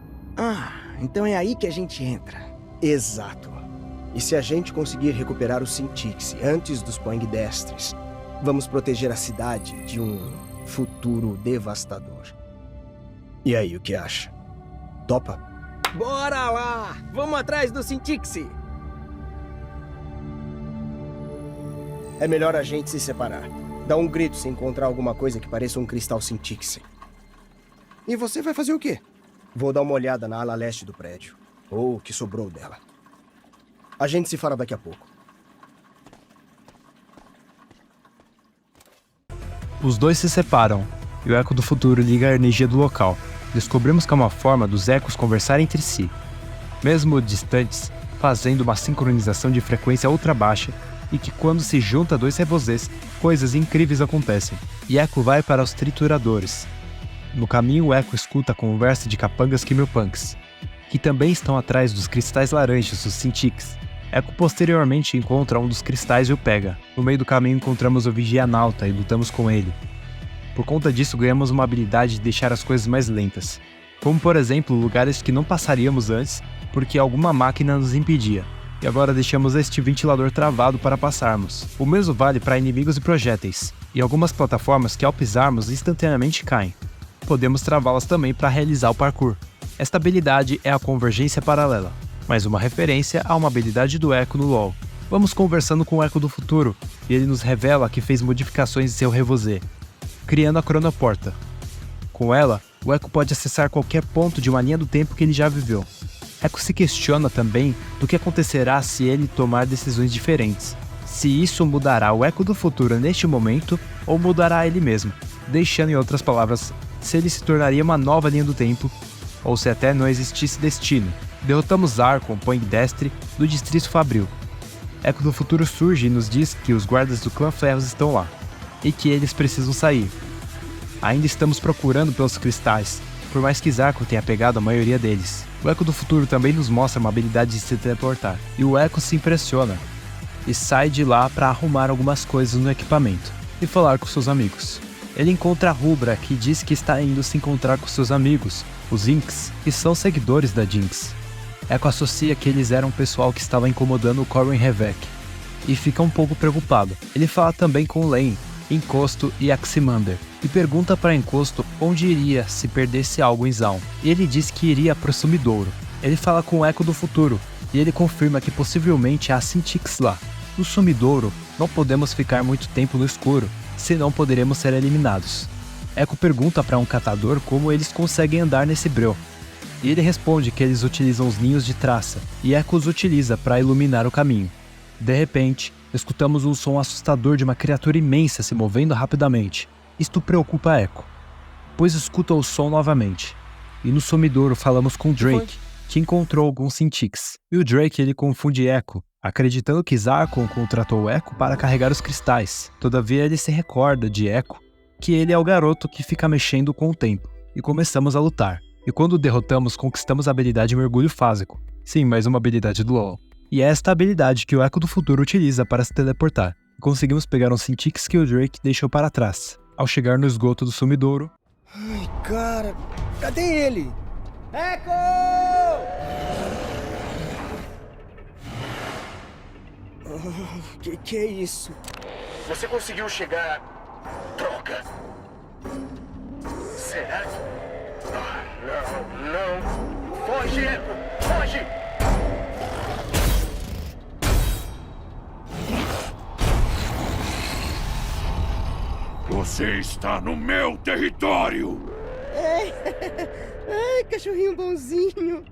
Então é aí que a gente entra. Exato. E se a gente conseguir recuperar os Sintixi antes dos Poindextres, vamos proteger a cidade de um futuro devastador. E aí, o que acha? Topa? Bora lá! Vamos atrás do Sintixi! É melhor a gente se separar. Dá um grito se encontrar alguma coisa que pareça um cristal Sintixi. E você vai fazer o quê? Vou dar uma olhada na ala leste do prédio. Ou o que sobrou dela. A gente se fala daqui a pouco. Os dois se separam, e o Eco do Futuro liga a energia do local. Descobrimos que é uma forma dos ecos conversarem entre si, mesmo distantes, fazendo uma sincronização de frequência ultra baixa, e que quando se junta dois revozês, coisas incríveis acontecem. E Eco vai para os trituradores. No caminho, o Eco escuta a conversa de capangas Quimiopunks, que também estão atrás dos cristais laranjas, os Sintix. Eco posteriormente encontra um dos cristais e o pega. No meio do caminho encontramos o Vigianauta e lutamos com ele. Por conta disso ganhamos uma habilidade de deixar as coisas mais lentas. Como por exemplo, lugares que não passaríamos antes porque alguma máquina nos impedia. E agora deixamos este ventilador travado para passarmos. O mesmo vale para inimigos e projéteis. E algumas plataformas que ao pisarmos instantaneamente caem. Podemos travá-las também para realizar o parkour. Esta habilidade é a convergência paralela, mais uma referência a uma habilidade do Eco no LoL. Vamos conversando com o Eco do Futuro, e ele nos revela que fez modificações em seu revozê, criando a Cronoporta. Com ela, o Eco pode acessar qualquer ponto de uma linha do tempo que ele já viveu. Eco se questiona também do que acontecerá se ele tomar decisões diferentes. Se isso mudará o Eco do Futuro neste momento, ou mudará ele mesmo, deixando em outras palavras, se ele se tornaria uma nova linha do tempo, ou se até não existisse destino. Derrotamos Archon, Poindextre, do Distrito Fabril. Eco do Futuro surge e nos diz que os guardas do Clã Ferros estão lá, e que eles precisam sair. Ainda estamos procurando pelos cristais, por mais que Zarko tenha pegado a maioria deles. O Eco do Futuro também nos mostra uma habilidade de se teleportar, e o Eco se impressiona, e sai de lá para arrumar algumas coisas no equipamento, e falar com seus amigos. Ele encontra a Rubra, que diz que está indo se encontrar com seus amigos, os Inks, que são seguidores da Jinx. Echo associa que eles eram o pessoal que estava incomodando o Corwin Revek, e fica um pouco preocupado. Ele fala também com Lane, Encosto e Aximander, e pergunta para Encosto onde iria se perdesse algo em Zaun, e ele diz que iria para o Sumidouro. Ele fala com o Eco do Futuro, e ele confirma que possivelmente há Sintix lá. No Sumidouro, não podemos ficar muito tempo no escuro, senão poderemos ser eliminados. Echo pergunta para um catador como eles conseguem andar nesse breu, e ele responde que eles utilizam os ninhos de traça, e Echo os utiliza para iluminar o caminho. De repente, escutamos um som assustador de uma criatura imensa se movendo rapidamente. Isto preocupa Echo, pois escuta o som novamente. E no Sumidouro falamos com Drake, que encontrou alguns Sintix, e o Drake ele confunde Echo, acreditando que Zarkon contratou Echo para carregar os cristais. Todavia ele se recorda de Echo, que ele é o garoto que fica mexendo com o tempo, e começamos a lutar. E quando derrotamos, conquistamos a habilidade Mergulho Fásico. Sim, mais uma habilidade do LoL. E é esta habilidade que o Eco do Futuro utiliza para se teleportar. E conseguimos pegar um Sintix que o Drake deixou para trás. Ao chegar no esgoto do Sumidouro... Ai, cara, cadê ele? Echo! Que é isso? Você conseguiu chegar... Droga! Será que... não! Foge, Echo! Foge! Você está no meu território! Ai, cachorrinho bonzinho!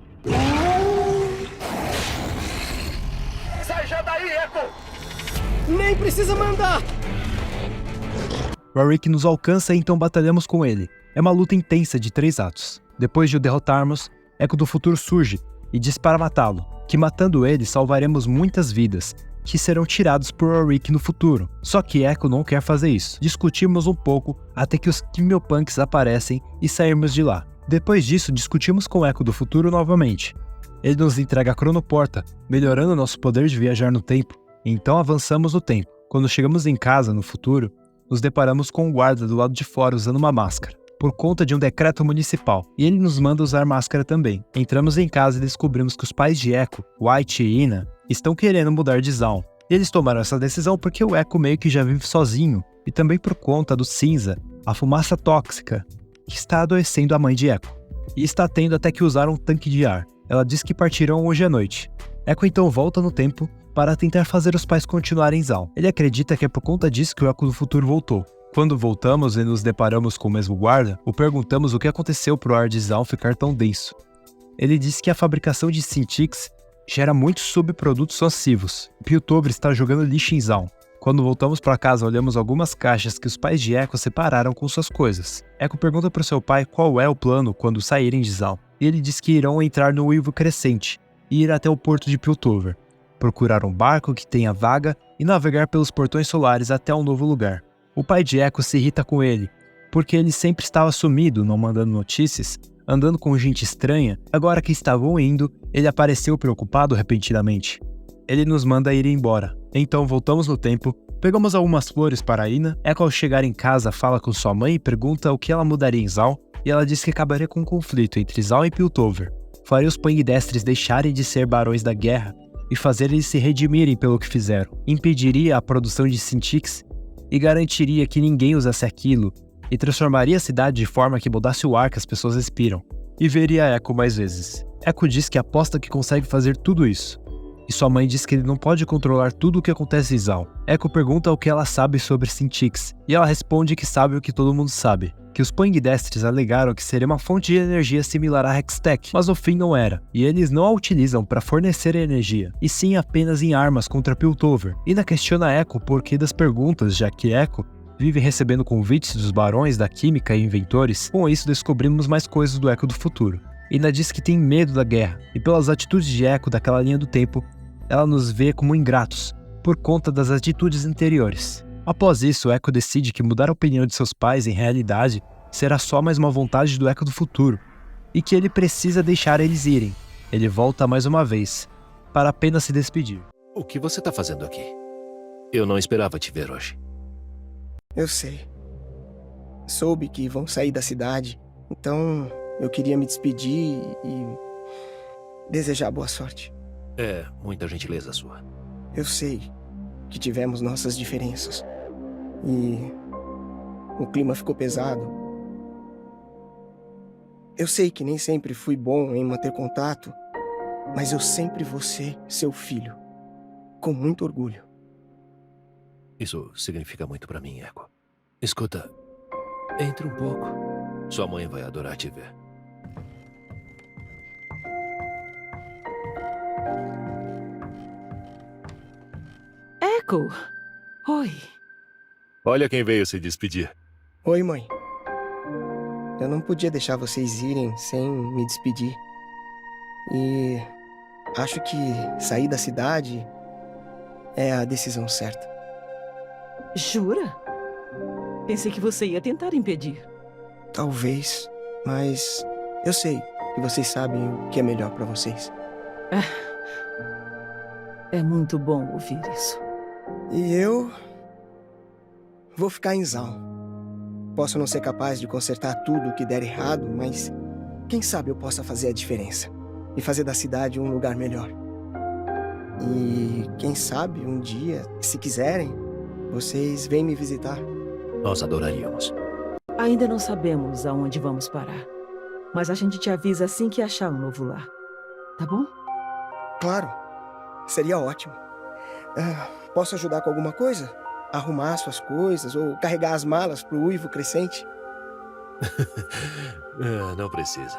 Sai já daí, Echo! Nem precisa mandar! Rorik nos alcança e então batalhamos com ele. É uma luta intensa de 3 atos. Depois de o derrotarmos, Echo do Futuro surge e diz para matá-lo, que matando ele salvaremos muitas vidas, que serão tirados por Rorik no futuro. Só que Echo não quer fazer isso. Discutimos um pouco até que os Quimiopunks aparecem e sairmos de lá. Depois disso, discutimos com Echo do Futuro novamente. Ele nos entrega a Cronoporta, melhorando nosso poder de viajar no tempo. Então avançamos no tempo. Quando chegamos em casa, no futuro, nos deparamos com um guarda do lado de fora usando uma máscara, por conta de um decreto municipal, e ele nos manda usar máscara também. Entramos em casa e descobrimos que os pais de Echo, White e Ina, estão querendo mudar de Zaun. Eles tomaram essa decisão porque o Echo meio que já vive sozinho, e também por conta do cinza, a fumaça tóxica, que está adoecendo a mãe de Echo, e está tendo até que usar um tanque de ar. Ela diz que partirão hoje à noite. Echo então volta no tempo para tentar fazer os pais continuarem em Zaun. Ele acredita que é por conta disso que o Echo do Futuro voltou. Quando voltamos e nos deparamos com o mesmo guarda, o perguntamos o que aconteceu para o ar de Zaun ficar tão denso. Ele disse que a fabricação de Synthics gera muitos subprodutos nocivos. Piltover está jogando lixo em Zaun. Quando voltamos para casa, olhamos algumas caixas que os pais de Echo separaram com suas coisas. Echo pergunta para o seu pai qual é o plano quando saírem de Zaun. E ele diz que irão entrar no Uivo Crescente e ir até o porto de Piltover, procurar um barco que tenha vaga e navegar pelos portões solares até um novo lugar. O pai de Echo se irrita com ele, porque ele sempre estava sumido, não mandando notícias, andando com gente estranha. Agora que estavam indo, ele apareceu preocupado repentinamente. Ele nos manda ir embora. Então voltamos no tempo, pegamos algumas flores para Ina. Echo ao chegar em casa fala com sua mãe e pergunta o que ela mudaria em Zaun, e ela diz que acabaria com um conflito entre Zaun e Piltover. Faria os Poindextres deixarem de ser barões da guerra e fazer eles se redimirem pelo que fizeram. Impediria a produção de Synthics e garantiria que ninguém usasse aquilo, e transformaria a cidade de forma que mudasse o ar que as pessoas respiram. E veria Echo mais vezes. Echo diz que aposta que consegue fazer tudo isso. E sua mãe diz que ele não pode controlar tudo o que acontece em Zaun. Echo pergunta o que ela sabe sobre Synthics, e ela responde que sabe o que todo mundo sabe, que os Poindextres alegaram que seria uma fonte de energia similar à Hextech, mas no fim não era, e eles não a utilizam para fornecer energia, e sim apenas em armas contra Piltover. Ina questiona Echo o porquê das perguntas, já que Echo vive recebendo convites dos barões da química e inventores. Com isso descobrimos mais coisas do Echo do futuro. Ina diz que tem medo da guerra, e pelas atitudes de Echo daquela linha do tempo, ela nos vê como ingratos, por conta das atitudes anteriores. Após isso, Echo decide que mudar a opinião de seus pais em realidade será só mais uma vontade do Echo do futuro, e que ele precisa deixar eles irem. Ele volta mais uma vez, para apenas se despedir. O que você tá fazendo aqui? Eu não esperava te ver hoje. Eu sei. Soube que vão sair da cidade, então eu queria me despedir e desejar boa sorte. É muita gentileza sua. Eu sei que tivemos nossas diferenças e o clima ficou pesado. Eu sei que nem sempre fui bom em manter contato, mas eu sempre vou ser seu filho, com muito orgulho. Isso significa muito pra mim, Echo. Escuta, entre um pouco. Sua mãe vai adorar te ver. Echo! Oi. Olha quem veio se despedir. Oi, mãe. Eu não podia deixar vocês irem sem me despedir. E acho que sair da cidade é a decisão certa. Jura? Pensei que você ia tentar impedir. Talvez, mas eu sei que vocês sabem o que é melhor pra vocês. É muito bom ouvir isso. E eu vou ficar em Zaun. Posso não ser capaz de consertar tudo o que der errado, mas quem sabe eu possa fazer a diferença e fazer da cidade um lugar melhor. E quem sabe um dia, se quiserem, vocês vêm me visitar. Nós adoraríamos. Ainda não sabemos aonde vamos parar, mas a gente te avisa assim que achar um novo lar. Tá bom? Claro, seria ótimo. Posso ajudar com alguma coisa? Arrumar suas coisas ou carregar as malas pro Uivo Crescente? Não precisa.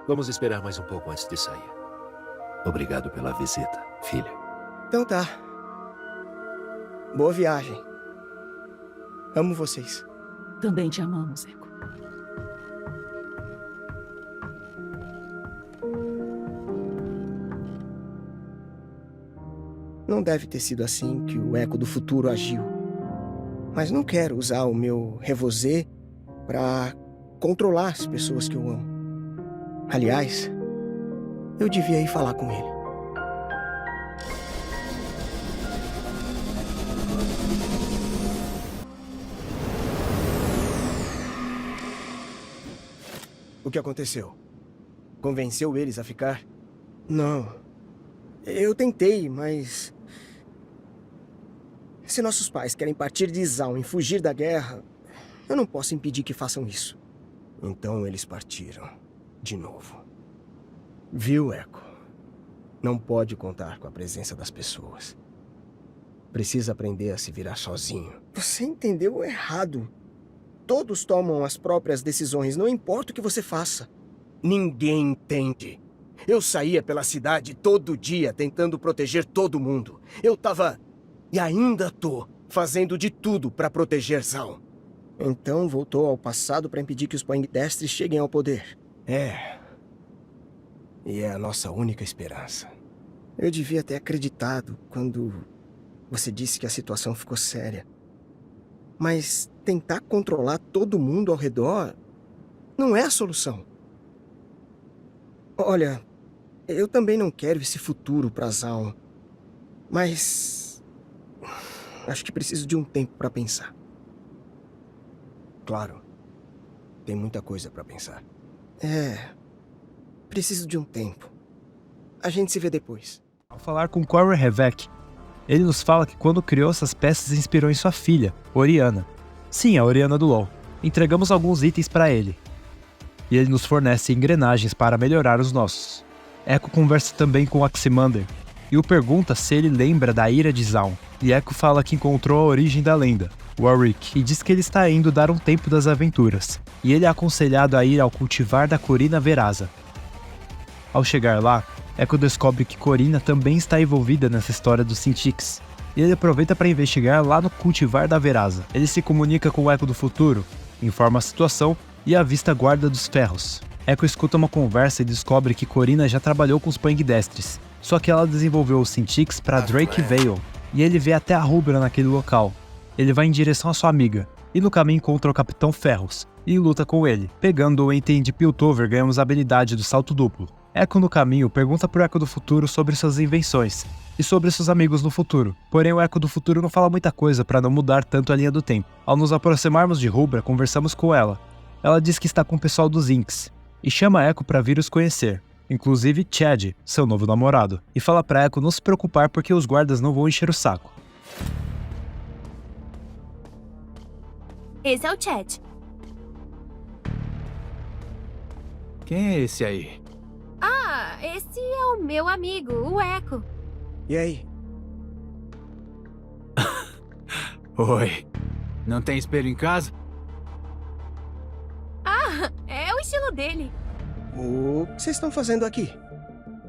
Vamos esperar mais um pouco antes de sair. Obrigado pela visita, filha. Então tá. Boa viagem. Amo vocês. Também te amamos, Echo. Não deve ter sido assim que o Echo do futuro agiu. Mas não quero usar o meu revosé pra controlar as pessoas que eu amo. Aliás, eu devia ir falar com ele. O que aconteceu? Convenceu eles a ficar? Não. Eu tentei, mas... Se nossos pais querem partir de Zaun e fugir da guerra, eu não posso impedir que façam isso. Então eles partiram. De novo. Viu, Echo? Não pode contar com a presença das pessoas. Precisa aprender a se virar sozinho. Você entendeu errado. Todos tomam as próprias decisões, não importa o que você faça. Ninguém entende. Eu saía pela cidade todo dia tentando proteger todo mundo. Eu tava... E ainda tô fazendo de tudo pra proteger Zaun. Então voltou ao passado pra impedir que os Poindextres cheguem ao poder. É. E é a nossa única esperança. Eu devia ter acreditado quando você disse que a situação ficou séria. Mas tentar controlar todo mundo ao redor não é a solução. Olha, eu também não quero esse futuro pra Zaun. Mas... acho que preciso de um tempo pra pensar. Claro. Tem muita coisa pra pensar. Preciso de um tempo. A gente se vê depois. Ao falar com Corey Hevek, ele nos fala que quando criou essas peças inspirou em sua filha, Oriana. Sim, a Oriana do LoL. Entregamos alguns itens para ele. E ele nos fornece engrenagens para melhorar os nossos. Echo conversa também com Aximander e o pergunta se ele lembra da ira de Zaun. E Echo fala que encontrou a origem da lenda, Warwick, e diz que ele está indo dar um tempo das aventuras. E ele é aconselhado a ir ao cultivar da Corina Veraza. Ao chegar lá, Echo descobre que Corina também está envolvida nessa história dos Cintiqs. E ele aproveita para investigar lá no cultivar da Veraza. Ele se comunica com o Echo do futuro, informa a situação e avista a Guarda dos Ferros. Echo escuta uma conversa e descobre que Corina já trabalhou com os Poindextres, só que ela desenvolveu os Cintiqs para Drake Vale, e ele vê até a Rubra naquele local. Ele vai em direção à sua amiga, e no caminho encontra o Capitão Ferros, e luta com ele. Pegando o item de Piltover, ganhamos a habilidade do salto duplo. Echo no caminho pergunta pro Echo do futuro sobre suas invenções, e sobre seus amigos no futuro. Porém o Echo do futuro não fala muita coisa para não mudar tanto a linha do tempo. Ao nos aproximarmos de Rubra, conversamos com ela. Ela diz que está com o pessoal dos Inks, e chama Echo para vir os conhecer. Inclusive Chad, seu novo namorado, e fala pra Echo não se preocupar porque os guardas não vão encher o saco. Esse é o Chad. Quem é esse aí? Ah, esse é o meu amigo, o Echo. E aí? Oi. Não tem espelho em casa? Ah, é o estilo dele. O que vocês estão fazendo aqui?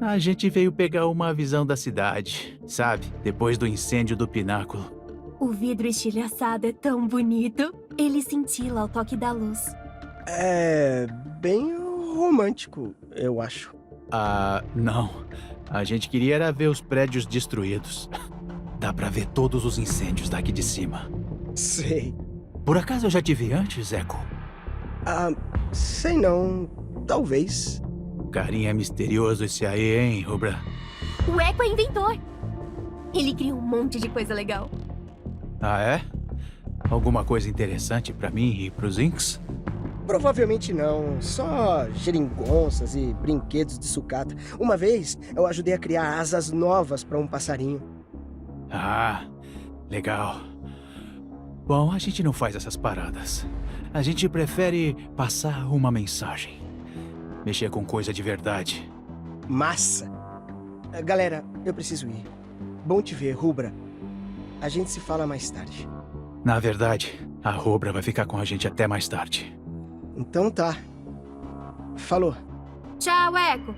A gente veio pegar uma visão da cidade, sabe? Depois do incêndio do pináculo. O vidro estilhaçado é tão bonito. Ele cintila ao toque da luz. É... bem romântico, eu acho. Ah, não. A gente queria era ver os prédios destruídos. Dá pra ver todos os incêndios daqui de cima. Sei. Por acaso eu já te vi antes, Echo? Ah, sei não. Talvez. Carinha misterioso esse aí, hein, Rubra? O Echo é inventor. Ele cria um monte de coisa legal. Ah, é? Alguma coisa interessante pra mim e pros Inks? Provavelmente não. Só geringonças e brinquedos de sucata. Uma vez, eu ajudei a criar asas novas para um passarinho. Ah, legal. Bom, a gente não faz essas paradas. A gente prefere passar uma mensagem. Mexer com coisa de verdade. Massa! Galera, eu preciso ir. Bom te ver, Rubra. A gente se fala mais tarde. Na verdade, a Rubra vai ficar com a gente até mais tarde. Então tá. Falou. Tchau, Echo.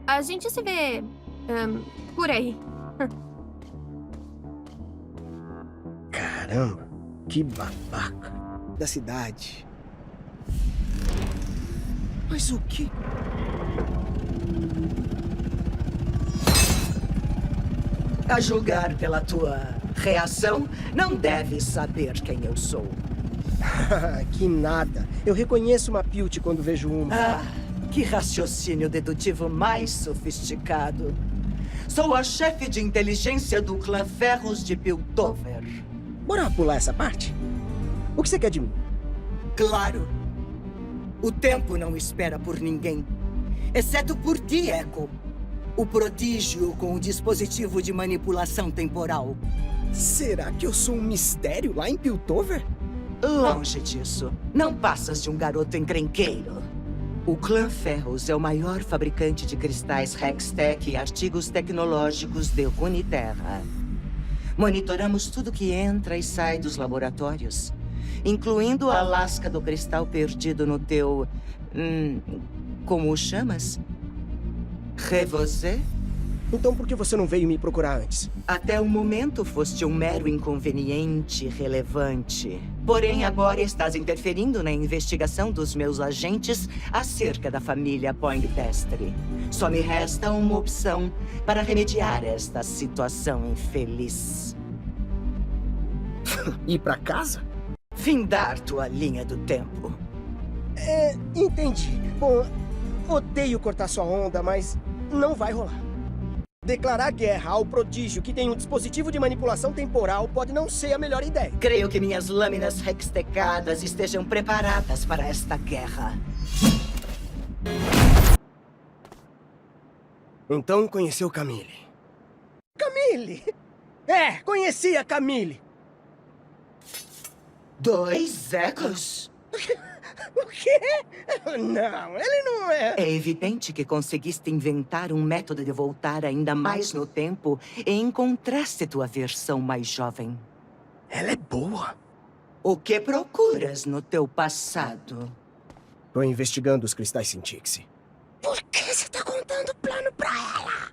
A gente se vê... por aí. Caramba, que babaca. Da cidade. Mas o que... A julgar pela tua reação, não deves saber quem eu sou. Que nada. Eu reconheço uma Pilt quando vejo uma. Ah, que raciocínio dedutivo mais sofisticado. Sou a chefe de inteligência do clã Ferros de Piltover. Bora pular essa parte? O que você quer de mim? Claro. O tempo não espera por ninguém. Exceto por ti, Echo. O prodígio com o dispositivo de manipulação temporal. Será que eu sou um mistério lá em Piltover? Longe disso. Não passas de um garoto encrenqueiro. O clã Ferros é o maior fabricante de cristais Hextech e artigos tecnológicos de Runeterra. Monitoramos tudo que entra e sai dos laboratórios, incluindo a lasca do cristal perdido no teu... como o chamas? Revosé? Então por que você não veio me procurar antes? Até o momento foste um mero inconveniente relevante. Porém, agora estás interferindo na investigação dos meus agentes acerca da família Poindexter. Só me resta uma opção para remediar esta situação infeliz. Ir pra casa? Findar tua linha do tempo. Entendi. Bom, odeio cortar sua onda, mas não vai rolar. Declarar guerra ao prodígio que tem um dispositivo de manipulação temporal pode não ser a melhor ideia. Creio que minhas lâminas hextecadas estejam preparadas para esta guerra. Então conheceu Camille. Camille? Conheci a Camille. 2 ecos? O quê? Não, ele não é... É evidente que conseguiste inventar um método de voltar ainda mais no tempo e encontraste tua versão mais jovem. Ela é boa. O que procuras no teu passado? Tô investigando os cristais Sintixi. Por que você tá contando o plano pra ela?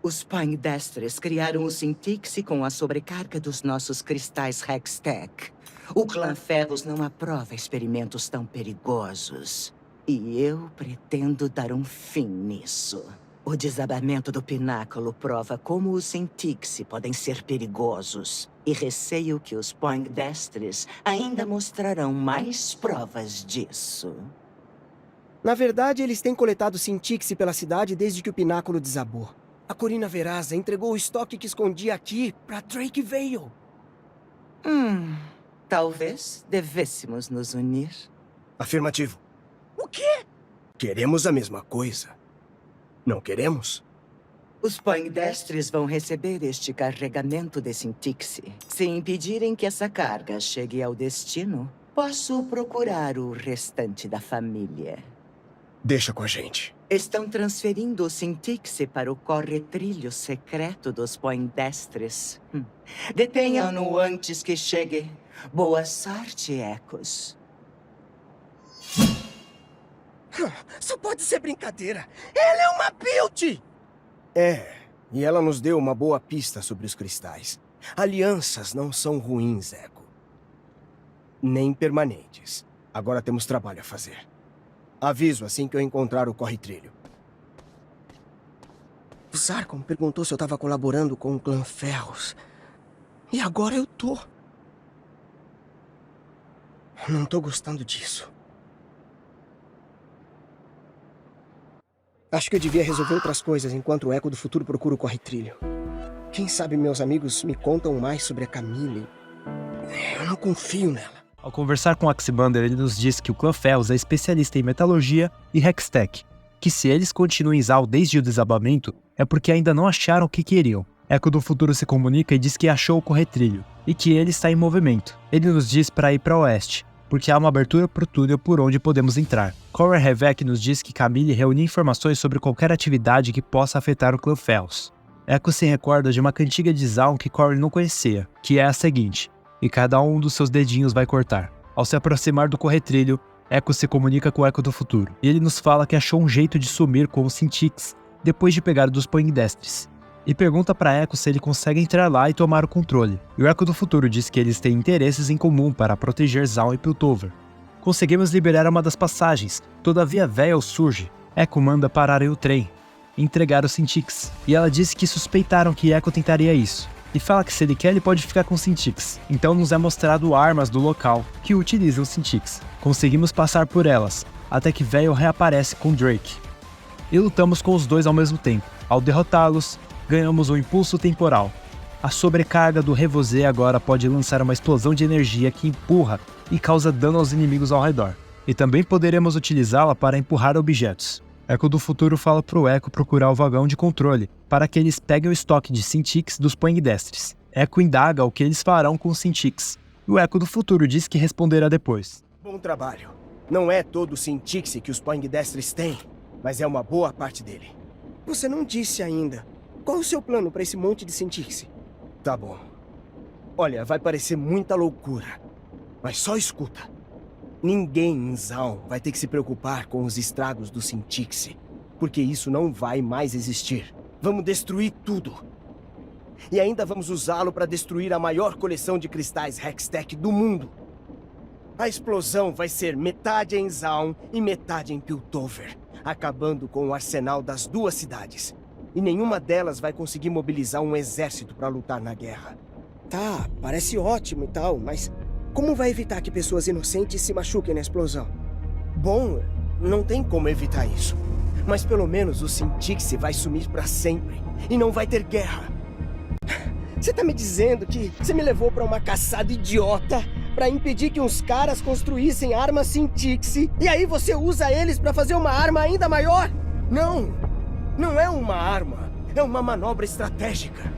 Os Poindextres criaram o Sintixi com a sobrecarga dos nossos cristais Hextech. O clã Ferros não aprova experimentos tão perigosos. E eu pretendo dar um fim nisso. O desabamento do pináculo prova como os Sintixi podem ser perigosos. E receio que os Poindextres ainda mostrarão mais provas disso. Na verdade, eles têm coletado Sintixi pela cidade desde que o pináculo desabou. A Corina Veraza entregou o estoque que escondia aqui pra Drake Vale. Talvez devêssemos nos unir. Afirmativo. O quê? Queremos a mesma coisa. Não queremos? Os Poindextres vão receber este carregamento de Sintixi. Se impedirem que essa carga chegue ao destino, posso procurar o restante da família. Deixa com a gente. Estão transferindo o Sintixi para o corretrilho secreto dos Poindextres. Detenham-no antes que chegue. Boa sorte, Ecos. Só pode ser brincadeira. Ela é uma Pilt! E ela nos deu uma boa pista sobre os cristais. Alianças não são ruins, Echo. Nem permanentes. Agora temos trabalho a fazer. Aviso assim que eu encontrar o corre-trilho. O Zarkon perguntou se eu estava colaborando com o clã Ferros. E agora eu tô. Não tô gostando disso. Acho que eu devia resolver outras coisas enquanto o Echo do futuro procura o corre-trilho. Quem sabe meus amigos me contam mais sobre a Camille. Eu não confio nela. Ao conversar com Axibander, ele nos diz que o clã Ferros é especialista em metalurgia e Hextech, que se eles continuam em Zal desde o desabamento, é porque ainda não acharam o que queriam. Echo do futuro se comunica e diz que achou o corretrilho, e que ele está em movimento. Ele nos diz para ir para oeste, porque há uma abertura para o túnel por onde podemos entrar. Corey Revek nos diz que Camille reúne informações sobre qualquer atividade que possa afetar o clã Ferros. Echo se recorda de uma cantiga de Zaun que Corey não conhecia, que é a seguinte: e cada um dos seus dedinhos vai cortar. Ao se aproximar do corretrilho, Echo se comunica com o Echo do futuro, e ele nos fala que achou um jeito de sumir com os Sintix depois de pegar dos Poindextres, e pergunta para Echo se ele consegue entrar lá e tomar o controle. E o Echo do futuro diz que eles têm interesses em comum para proteger Zaun e Piltover. Conseguimos liberar uma das passagens, todavia Veil surge. Echo manda pararem o trem e entregar o Cintiq, e ela disse que suspeitaram que Echo tentaria isso. E fala que se ele quer ele pode ficar com o Cintiq. Então nos é mostrado armas do local que utilizam o Cintiq. Conseguimos passar por elas, até que Veil reaparece com Drake. E lutamos com os dois ao mesmo tempo. Ao derrotá-los, ganhamos um impulso temporal. A sobrecarga do Revosé agora pode lançar uma explosão de energia que empurra e causa dano aos inimigos ao redor. E também poderemos utilizá-la para empurrar objetos. Echo do futuro fala pro Echo procurar o vagão de controle, para que eles peguem o estoque de Cintiq dos Poindextres. Echo indaga o que eles farão com os Cintiq. E o Echo do futuro diz que responderá depois. Bom trabalho. Não é todo o Cintiq que os Poindextres têm, mas é uma boa parte dele. Você não disse ainda. Qual o seu plano para esse monte de Cintiq? Tá bom. Olha, vai parecer muita loucura, mas só escuta. Ninguém em Zaun vai ter que se preocupar com os estragos do Cintiq, porque isso não vai mais existir. Vamos destruir tudo. E ainda vamos usá-lo para destruir a maior coleção de cristais Hextech do mundo. A explosão vai ser metade em Zaun e metade em Piltover, acabando com o arsenal das duas cidades. E nenhuma delas vai conseguir mobilizar um exército para lutar na guerra. Tá, parece ótimo e tal, mas como vai evitar que pessoas inocentes se machuquem na explosão? Bom, não tem como evitar isso. Mas pelo menos o Cintiq vai sumir para sempre e não vai ter guerra. Você tá me dizendo que você me levou pra uma caçada idiota pra impedir que uns caras construíssem armas Cintiq e aí você usa eles pra fazer uma arma ainda maior? Não! Não é uma arma, é uma manobra estratégica.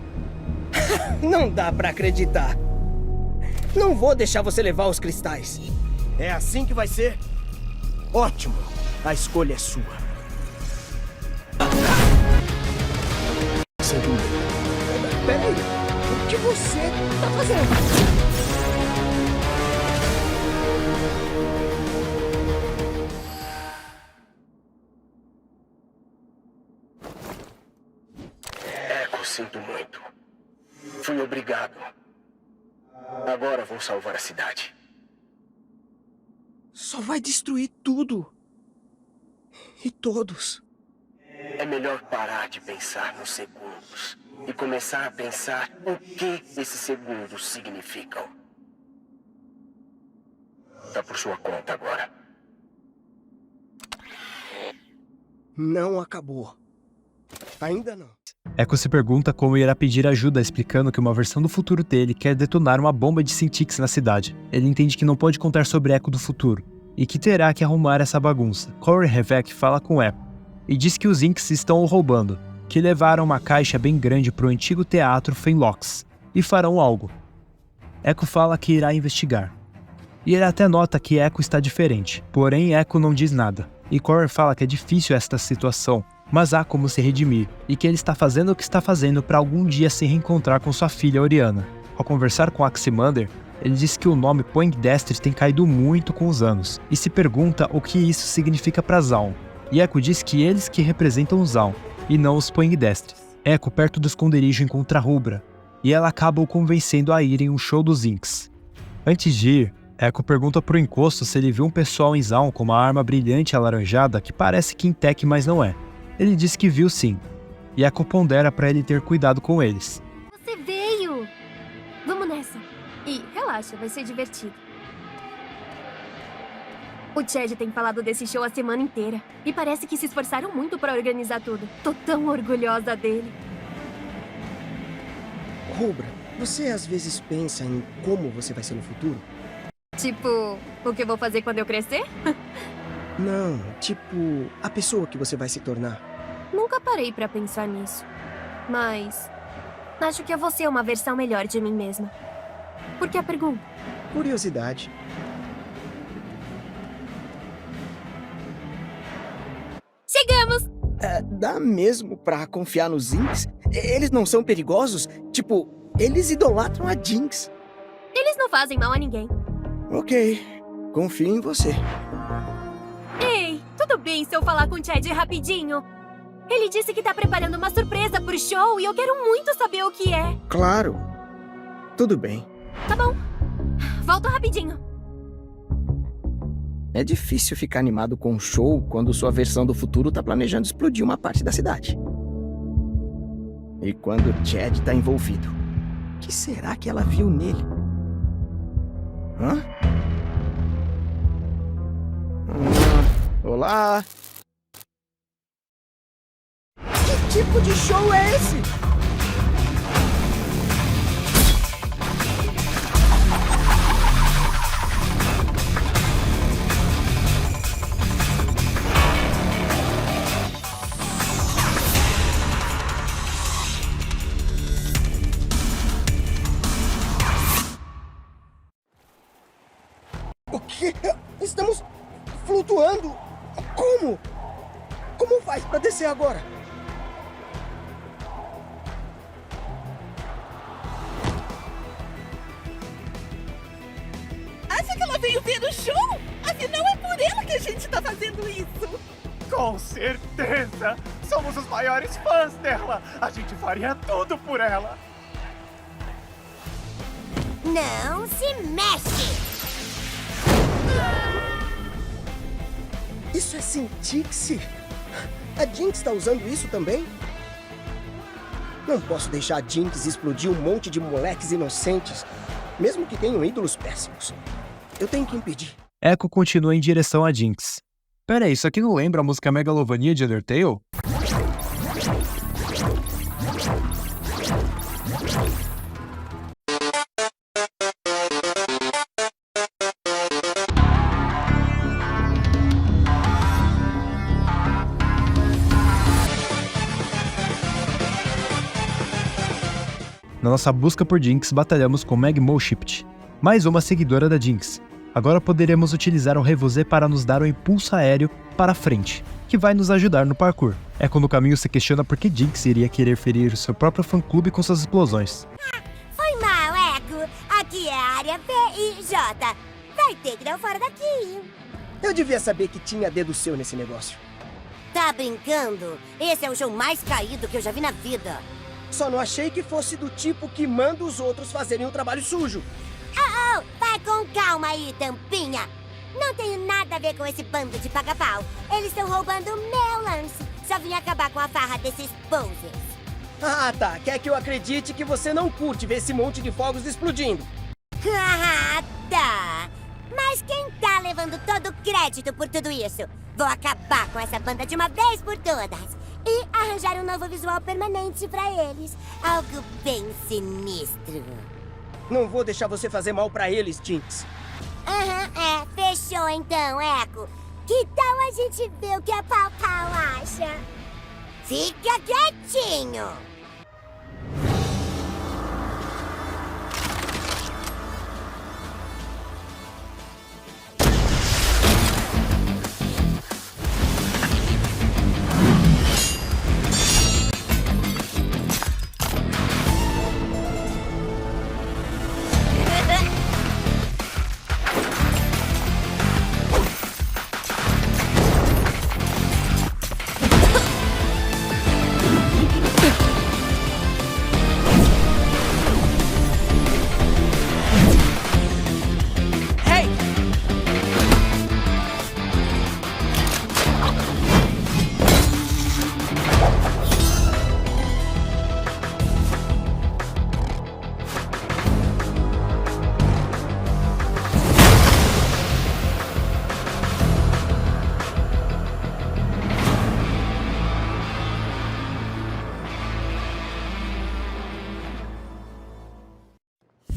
Não dá pra acreditar. Não vou deixar você levar os cristais. É assim que vai ser? Ótimo! A escolha é sua. Peraí, o que você tá fazendo? Echo, sinto muito. Fui obrigado. Agora vou salvar a cidade. Só vai destruir tudo. E todos. É melhor parar de pensar nos segundos e começar a pensar o que esses segundos significam. Tá por sua conta agora. Não acabou. Ainda não. Echo se pergunta como irá pedir ajuda, explicando que uma versão do futuro dele quer detonar uma bomba de Cintiq na cidade. Ele entende que não pode contar sobre Echo do futuro, e que terá que arrumar essa bagunça. Corey Revek fala com Echo, e diz que os Inks estão o roubando, que levaram uma caixa bem grande para o antigo teatro Fenlox, e farão algo. Echo fala que irá investigar. E ele até nota que Echo está diferente, porém Echo não diz nada. E Corey fala que é difícil esta situação, mas há como se redimir, e que ele está fazendo o que está fazendo para algum dia se reencontrar com sua filha Oriana. Ao conversar com Aximander, ele diz que o nome Poindexter tem caído muito com os anos, e se pergunta o que isso significa para Zaun. E Echo diz que eles que representam Zaun, e não os Poindextres. Echo, perto do esconderijo, encontra Rubra, e ela acaba o convencendo a ir em um show dos Inks. Antes de ir, Echo pergunta pro encosto se ele viu um pessoal em Zaun com uma arma brilhante alaranjada que parece Quintec, mas não é. Ele diz que viu sim, e Echo pondera pra ele ter cuidado com eles. Você veio! Vamos nessa. E relaxa, vai ser divertido. O Chad tem falado desse show a semana inteira. E parece que se esforçaram muito pra organizar tudo. Tô tão orgulhosa dele. Rubra, você às vezes pensa em como você vai ser no futuro? Tipo, o que eu vou fazer quando eu crescer? Não, tipo, a pessoa que você vai se tornar. Nunca parei pra pensar nisso. Mas acho que eu vou ser uma versão melhor de mim mesma. Por que a pergunta? Curiosidade. Chegamos! Dá mesmo pra confiar nos Inks? Eles não são perigosos? Tipo, eles idolatram a Jinx. Eles não fazem mal a ninguém. Ok, confio em você. Ei, tudo bem se eu falar com o Chad rapidinho? Ele disse que tá preparando uma surpresa pro show e eu quero muito saber o que é. Claro. Tudo bem. Tá bom. Volto rapidinho. É difícil ficar animado com um show quando sua versão do futuro tá planejando explodir uma parte da cidade. E quando Chad tá envolvido. O que será que ela viu nele? Hã? Olá! Que tipo de show é esse? O quê? Estamos flutuando? Como? Como faz pra descer agora? Acha que ela veio ver o show? Afinal, é por ela que a gente tá fazendo isso. Com certeza! Somos os maiores fãs dela! A gente faria tudo por ela! Não se mexe! Isso é Syntix? A Jinx tá usando isso também? Não posso deixar a Jinx explodir um monte de moleques inocentes, mesmo que tenham ídolos péssimos. Eu tenho que impedir. Echo continua em direção a Jinx. Pera aí, isso aqui não lembra a música Megalovania de Undertale? Na nossa busca por Jinx, batalhamos com Meg Molshift, mais uma seguidora da Jinx. Agora poderemos utilizar o Revosé para nos dar um impulso aéreo para frente, que vai nos ajudar no parkour. Echo no caminho se questiona por que Jinx iria querer ferir o seu próprio fã-clube com suas explosões. Foi mal, Echo. Aqui é a área B e J. Vai ter que dar fora daqui. Eu devia saber que tinha dedo seu nesse negócio. Tá brincando? Esse é o show mais caído que eu já vi na vida. Só não achei que fosse do tipo que manda os outros fazerem o trabalho sujo. Oh, vai com calma aí, tampinha. Não tenho nada a ver com esse bando de paga-pau. Eles estão roubando o meu lance. Só vim acabar com a farra desses posers. Ah, tá. Quer que eu acredite que você não curte ver esse monte de fogos explodindo? Ah, tá. Mas quem tá levando todo o crédito por tudo isso? Vou acabar com essa banda de uma vez por todas. E arranjar um novo visual permanente pra eles. Algo bem sinistro. Não vou deixar você fazer mal pra eles, Jinx. Fechou então, Echo. Que tal a gente ver o que a Pau Pau acha? Fica quietinho.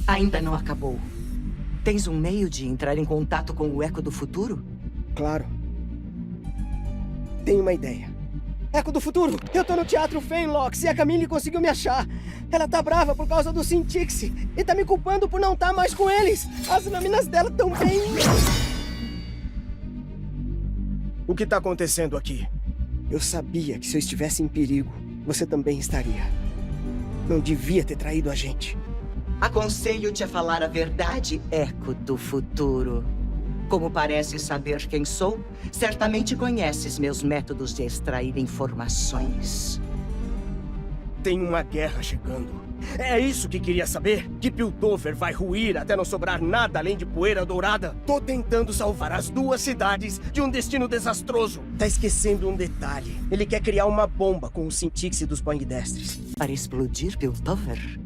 Ainda não acabou. Tens um meio de entrar em contato com o Echo do futuro? Claro. Tenho uma ideia. Echo do futuro! Eu tô no Teatro Fenlox e a Camille conseguiu me achar. Ela tá brava por causa do Syntix e tá me culpando por não estar mais com eles. As lâminas dela tão bem... O que tá acontecendo aqui? Eu sabia que se eu estivesse em perigo, você também estaria. Não devia ter traído a gente. Aconselho-te a falar a verdade, Echo do futuro. Como pareces saber quem sou, certamente conheces meus métodos de extrair informações. Tem uma guerra chegando. É isso que queria saber? Que Piltover vai ruir até não sobrar nada além de poeira dourada? Tô tentando salvar as 2 cidades de um destino desastroso. Tá esquecendo um detalhe. Ele quer criar uma bomba com o Sintixi dos Poindextres. Para explodir Piltover?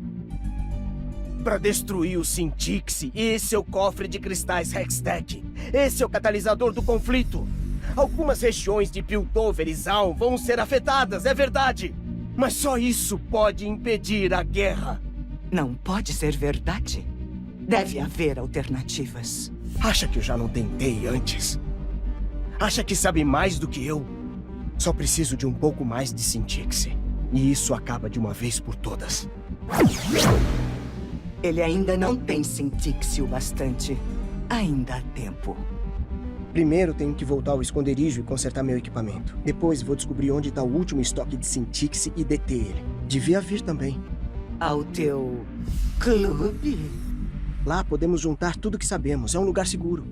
Para destruir o Sintixi e seu cofre de cristais Hextech. Esse é o catalisador do conflito. Algumas regiões de Piltover e Zaun vão ser afetadas, é verdade. Mas só isso pode impedir a guerra. Não pode ser verdade. Deve haver alternativas. Acha que eu já não tentei antes? Acha que sabe mais do que eu? Só preciso de um pouco mais de Sintixi. E isso acaba de uma vez por todas. Ele ainda não tem Sintixi o bastante. Ainda há tempo. Primeiro tenho que voltar ao esconderijo e consertar meu equipamento. Depois vou descobrir onde está o último estoque de Sintixi e deter ele. Devia vir também. Ao teu clube? Lá podemos juntar tudo que sabemos. É um lugar seguro.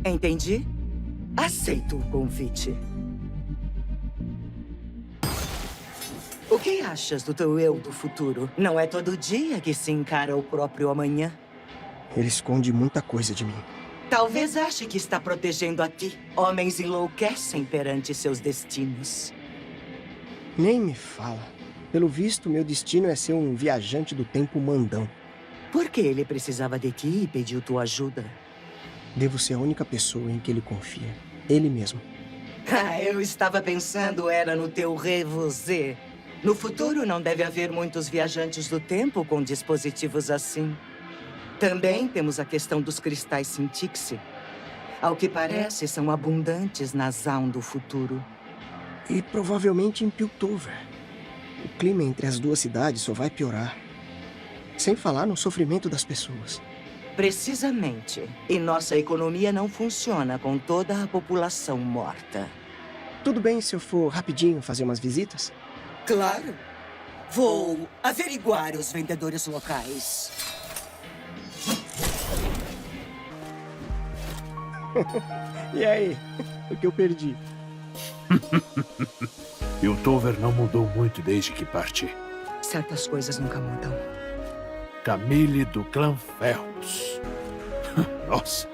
Entendi. Aceito o convite. O que achas do teu eu do futuro? Não é todo dia que se encara o próprio amanhã. Ele esconde muita coisa de mim. Talvez ache que está protegendo a ti. Homens enlouquecem perante seus destinos. Nem me fala. Pelo visto, meu destino é ser um viajante do tempo mandão. Por que ele precisava de ti e pediu tua ajuda? Devo ser a única pessoa em que ele confia. Ele mesmo. Eu estava pensando era no teu revoser. No futuro não deve haver muitos viajantes do tempo com dispositivos assim. Também temos a questão dos cristais Sintixi. Ao que parece, são abundantes na Zaun do futuro. E provavelmente em Piltover. O clima entre as 2 cidades só vai piorar. Sem falar no sofrimento das pessoas. Precisamente. E nossa economia não funciona com toda a população morta. Tudo bem se eu for rapidinho fazer umas visitas? Claro. Vou averiguar os vendedores locais. E aí? O que eu perdi? Piltover não mudou muito desde que parti. Certas coisas nunca mudam. Camille do clã Ferros. Nossa,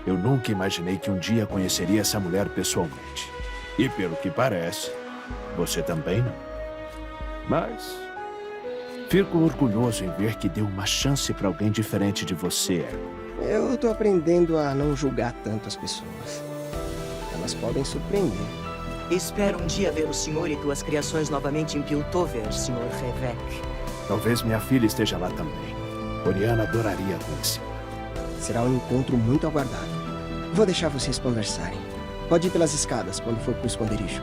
eu nunca imaginei que um dia conheceria essa mulher pessoalmente. E pelo que parece, você também não. Mas fico orgulhoso em ver que deu uma chance para alguém diferente de você. Eu tô aprendendo a não julgar tanto as pessoas. Elas podem surpreender. Espero um dia ver o senhor e tuas criações novamente em Piltover, Sr. Revek. Talvez minha filha esteja lá também. Oriana adoraria conhecê-la. Será um encontro muito aguardado. Vou deixar vocês conversarem. Pode ir pelas escadas quando for pro esconderijo.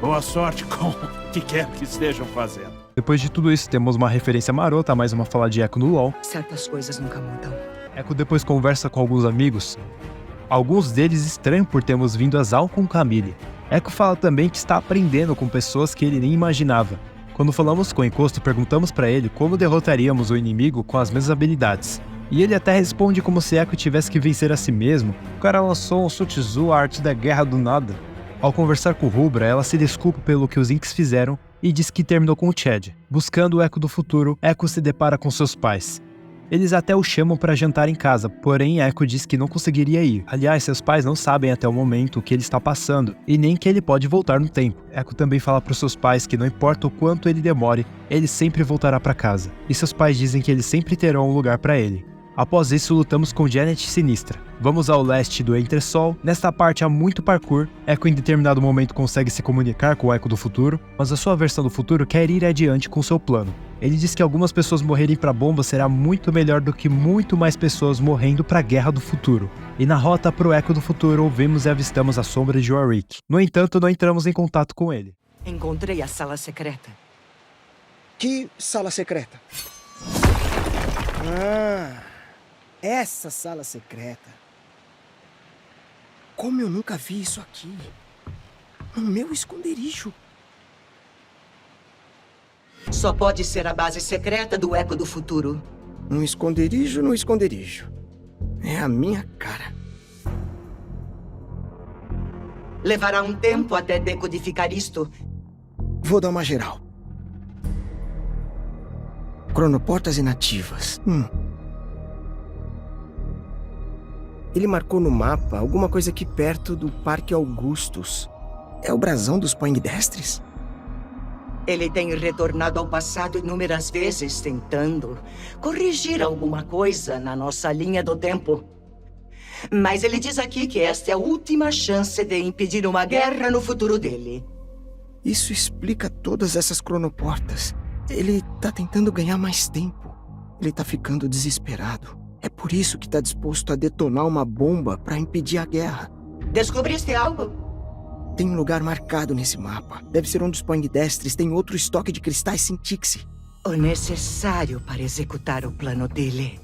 Boa sorte com o que quer que estejam fazendo. Depois de tudo isso, temos uma referência marota a mais uma fala de Echo no LoL. Certas coisas nunca mudam. Echo depois conversa com alguns amigos. Alguns deles estranham por termos vindo a Zaun com Camille. Echo fala também que está aprendendo com pessoas que ele nem imaginava. Quando falamos com o Encosto, perguntamos para ele como derrotaríamos o inimigo com as mesmas habilidades. E ele até responde como se Echo tivesse que vencer a si mesmo. O cara lançou um Sutizu, a arte da guerra do nada. Ao conversar com Rubra, ela se desculpa pelo que os Inks fizeram e diz que terminou com o Chad. Buscando o Echo do futuro, Echo se depara com seus pais. Eles até o chamam para jantar em casa, porém Echo diz que não conseguiria ir. Aliás, seus pais não sabem até o momento o que ele está passando, e nem que ele pode voltar no tempo. Echo também fala para os seus pais que não importa o quanto ele demore, ele sempre voltará para casa. E seus pais dizem que eles sempre terão um lugar para ele. Após isso, lutamos com Janet Sinistra. Vamos ao leste do Entresol. Nesta parte há muito parkour. Echo em determinado momento consegue se comunicar com o Echo do futuro, mas a sua versão do futuro quer ir adiante com seu plano. Ele diz que algumas pessoas morrerem pra bomba será muito melhor do que muito mais pessoas morrendo pra guerra do futuro. E na rota pro Echo do futuro, ouvimos e avistamos a sombra de Warwick. No entanto, não entramos em contato com ele. Encontrei a sala secreta. Que sala secreta? Essa sala secreta. Como eu nunca vi isso aqui. No meu esconderijo. Só pode ser a base secreta do Echo do futuro. Um esconderijo no esconderijo. É a minha cara. Levará um tempo até decodificar isto. Vou dar uma geral. Cronoportas inativas. Ele marcou no mapa alguma coisa aqui perto do Parque Augustus. É o brasão dos Poindextres? Ele tem retornado ao passado inúmeras vezes, tentando corrigir alguma coisa na nossa linha do tempo. Mas ele diz aqui que esta é a última chance de impedir uma guerra no futuro dele. Isso explica todas essas cronoportas. Ele tá tentando ganhar mais tempo. Ele tá ficando desesperado. É por isso que tá disposto a detonar uma bomba pra impedir a guerra. Descobriste algo? Tem um lugar marcado nesse mapa. Deve ser onde os Poindextres têm outro estoque de cristais Sintixi. O necessário para executar o plano dele.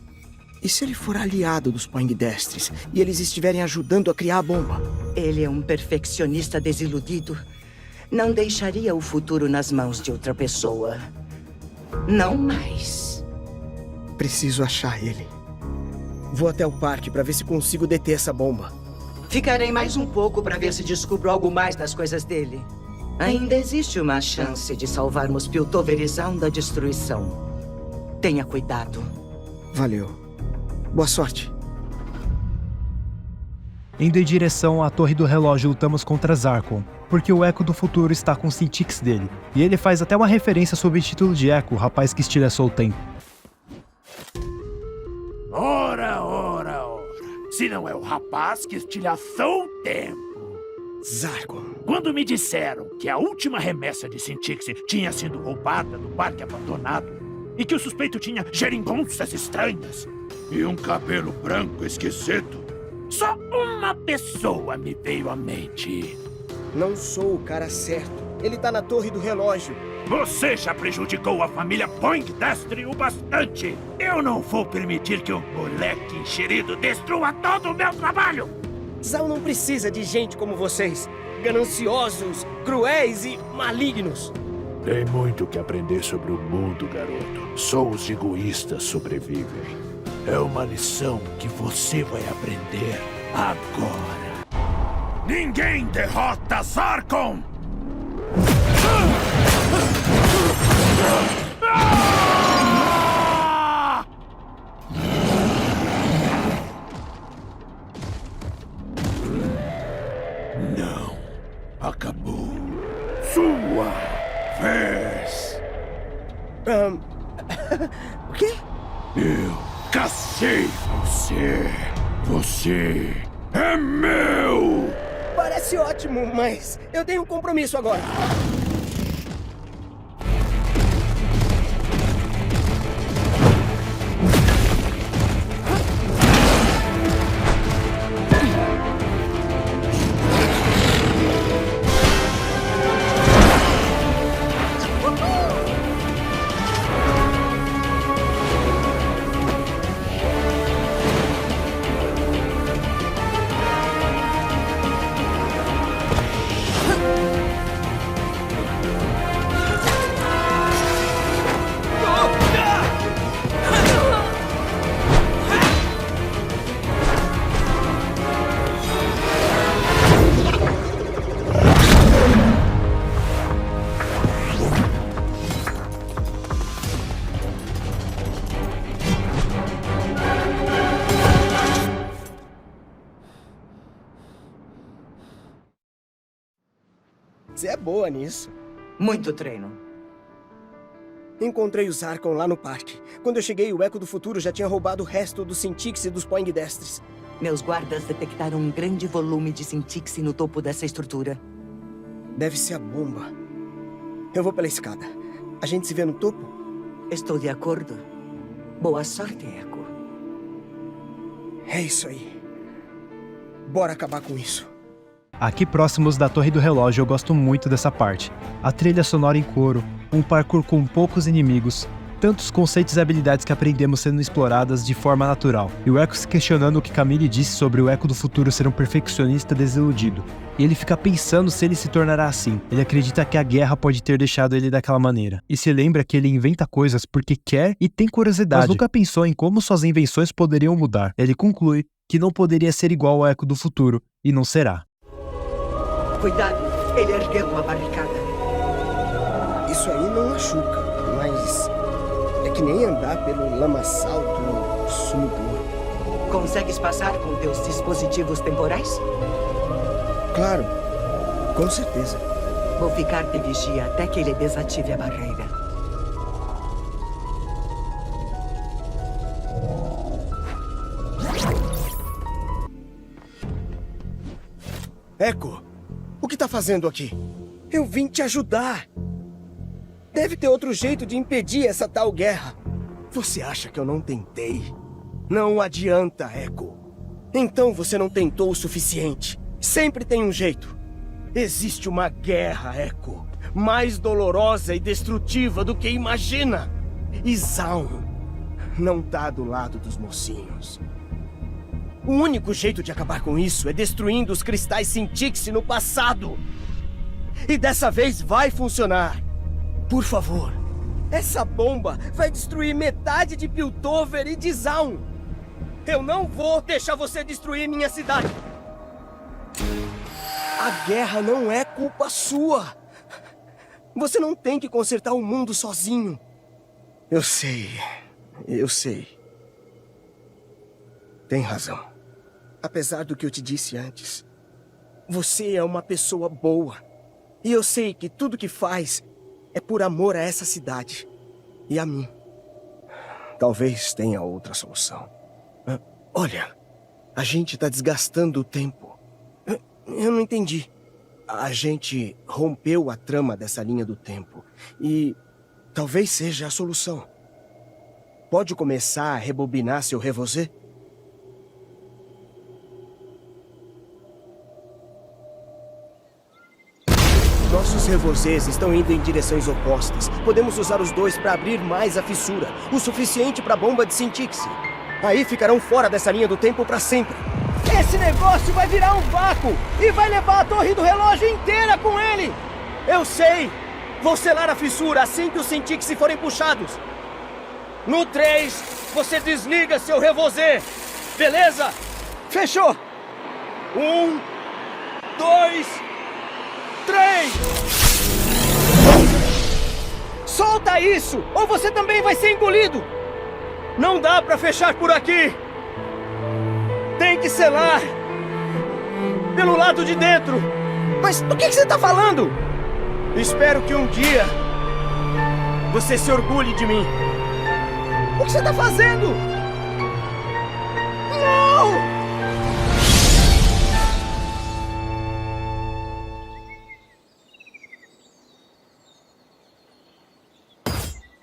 E se ele for aliado dos Poindextres e eles estiverem ajudando a criar a bomba? Ele é um perfeccionista desiludido. Não deixaria o futuro nas mãos de outra pessoa. Não mais. Preciso achar ele. Vou até o parque para ver se consigo deter essa bomba. Ficarei mais um pouco para ver se descubro algo mais das coisas dele. Ainda existe uma chance de salvarmos Piltoverizão da destruição. Tenha cuidado. Valeu. Boa sorte. Indo em direção à Torre do Relógio, lutamos contra Zarkon, porque o Eco do Futuro está com o Sintix dele. E ele faz até uma referência sobre o título de Eco, o rapaz que estilhaçou o tempo. Ora, ora, ora. Se não é o rapaz que estilhaçou o tempo. Zarkon. Quando me disseram que a última remessa de Sintix tinha sido roubada no parque abandonado e que o suspeito tinha geringonças estranhas e um cabelo branco esquisito, só uma pessoa me veio à mente. Não sou o cara certo. Ele tá na Torre do Relógio. Você já prejudicou a família Poindextre o bastante. Eu não vou permitir que um moleque enxerido destrua todo o meu trabalho. Zal não precisa de gente como vocês. Gananciosos, cruéis e malignos. Tem muito que aprender sobre o mundo, garoto. Só os egoístas sobrevivem. É uma lição que você vai aprender agora. Ninguém derrota Zarkon! Não. Acabou. Sua vez. O quê? Eu cacei você. Você é meu! Parece ótimo, mas eu tenho um compromisso agora. Você é boa nisso. Muito treino. Encontrei o Zarkon lá no parque. Quando eu cheguei, o Eco do Futuro já tinha roubado o resto do Sintix e dos Poindextres. Meus guardas detectaram um grande volume de Sintix no topo dessa estrutura. Deve ser a bomba. Eu vou pela escada. A gente se vê no topo? Estou de acordo. Boa sorte, Eco. É isso aí. Bora acabar com isso. Aqui próximos da Torre do Relógio eu gosto muito dessa parte. A trilha sonora em coro, um parkour com poucos inimigos, tantos conceitos e habilidades que aprendemos sendo exploradas de forma natural. E o Eco se questionando o que Camille disse sobre o Eco do Futuro ser um perfeccionista desiludido. E ele fica pensando se ele se tornará assim. Ele acredita que a guerra pode ter deixado ele daquela maneira. E se lembra que ele inventa coisas porque quer e tem curiosidade. Mas nunca pensou em como suas invenções poderiam mudar. Ele conclui que não poderia ser igual ao Eco do Futuro, e não será. Cuidado, ele ergueu uma barricada. Isso aí não machuca, mas é que nem andar pelo lamaçal do sumidor. Consegues passar com teus dispositivos temporais? Claro, com certeza. Vou ficar de vigia até que ele desative a barreira. Echo, o que tá fazendo aqui? Eu vim te ajudar. Deve ter outro jeito de impedir essa tal guerra. Você acha que eu não tentei? Não adianta, Echo. Então você não tentou o suficiente. Sempre tem um jeito. Existe uma guerra, Echo, mais dolorosa e destrutiva do que imagina. E Zaun não tá do lado dos mocinhos. O único jeito de acabar com isso é destruindo os cristais Sintixi no passado. E dessa vez vai funcionar. Por favor, essa bomba vai destruir metade de Piltover e de Zaun. Eu não vou deixar você destruir minha cidade. A guerra não é culpa sua. Você não tem que consertar o mundo sozinho. Eu sei. Tem razão. Apesar do que eu te disse antes, você é uma pessoa boa. E eu sei que tudo que faz é por amor a essa cidade e a mim. Talvez tenha outra solução. Olha, a gente tá desgastando o tempo. Eu não entendi. A gente rompeu a trama dessa linha do tempo e talvez seja a solução. Pode começar a rebobinar seu revosê? Nossos revosés estão indo em direções opostas. Podemos usar os dois para abrir mais a fissura, o suficiente para a bomba de Sintixi. Aí ficarão fora dessa linha do tempo para sempre. Esse negócio vai virar um vácuo e vai levar a torre do relógio inteira com ele. Eu sei. Vou selar a fissura assim que os Sintixi forem puxados. No 3, você desliga seu revosé. Beleza? Fechou. 1, 2, 3! Solta isso, ou você também vai ser engolido! Não dá pra fechar por aqui! Tem que selar! Pelo lado de dentro! Mas do que você tá falando? Espero que um dia você se orgulhe de mim! O que você tá fazendo? Não!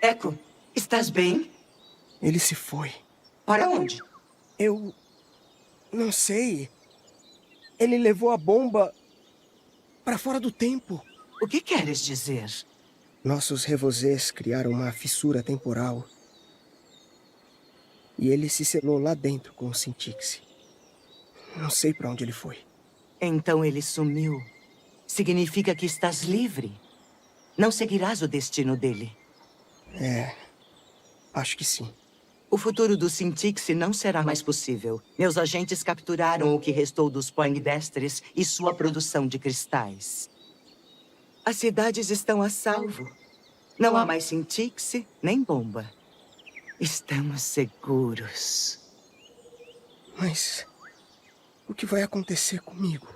Echo, estás bem? Ele se foi. Para onde? Eu não sei. Ele levou a bomba para fora do tempo. O que queres dizer? Nossos revosés criaram uma fissura temporal. E ele se selou lá dentro com o Sintixi. Não sei para onde ele foi. Então ele sumiu. Significa que estás livre. Não seguirás o destino dele. Acho que sim. O futuro do Sintixi não será mais possível. Meus agentes capturaram o que restou dos Poindextres e sua produção de cristais. As cidades estão a salvo. Não há mais Sintixi nem bomba. Estamos seguros. Mas o que vai acontecer comigo?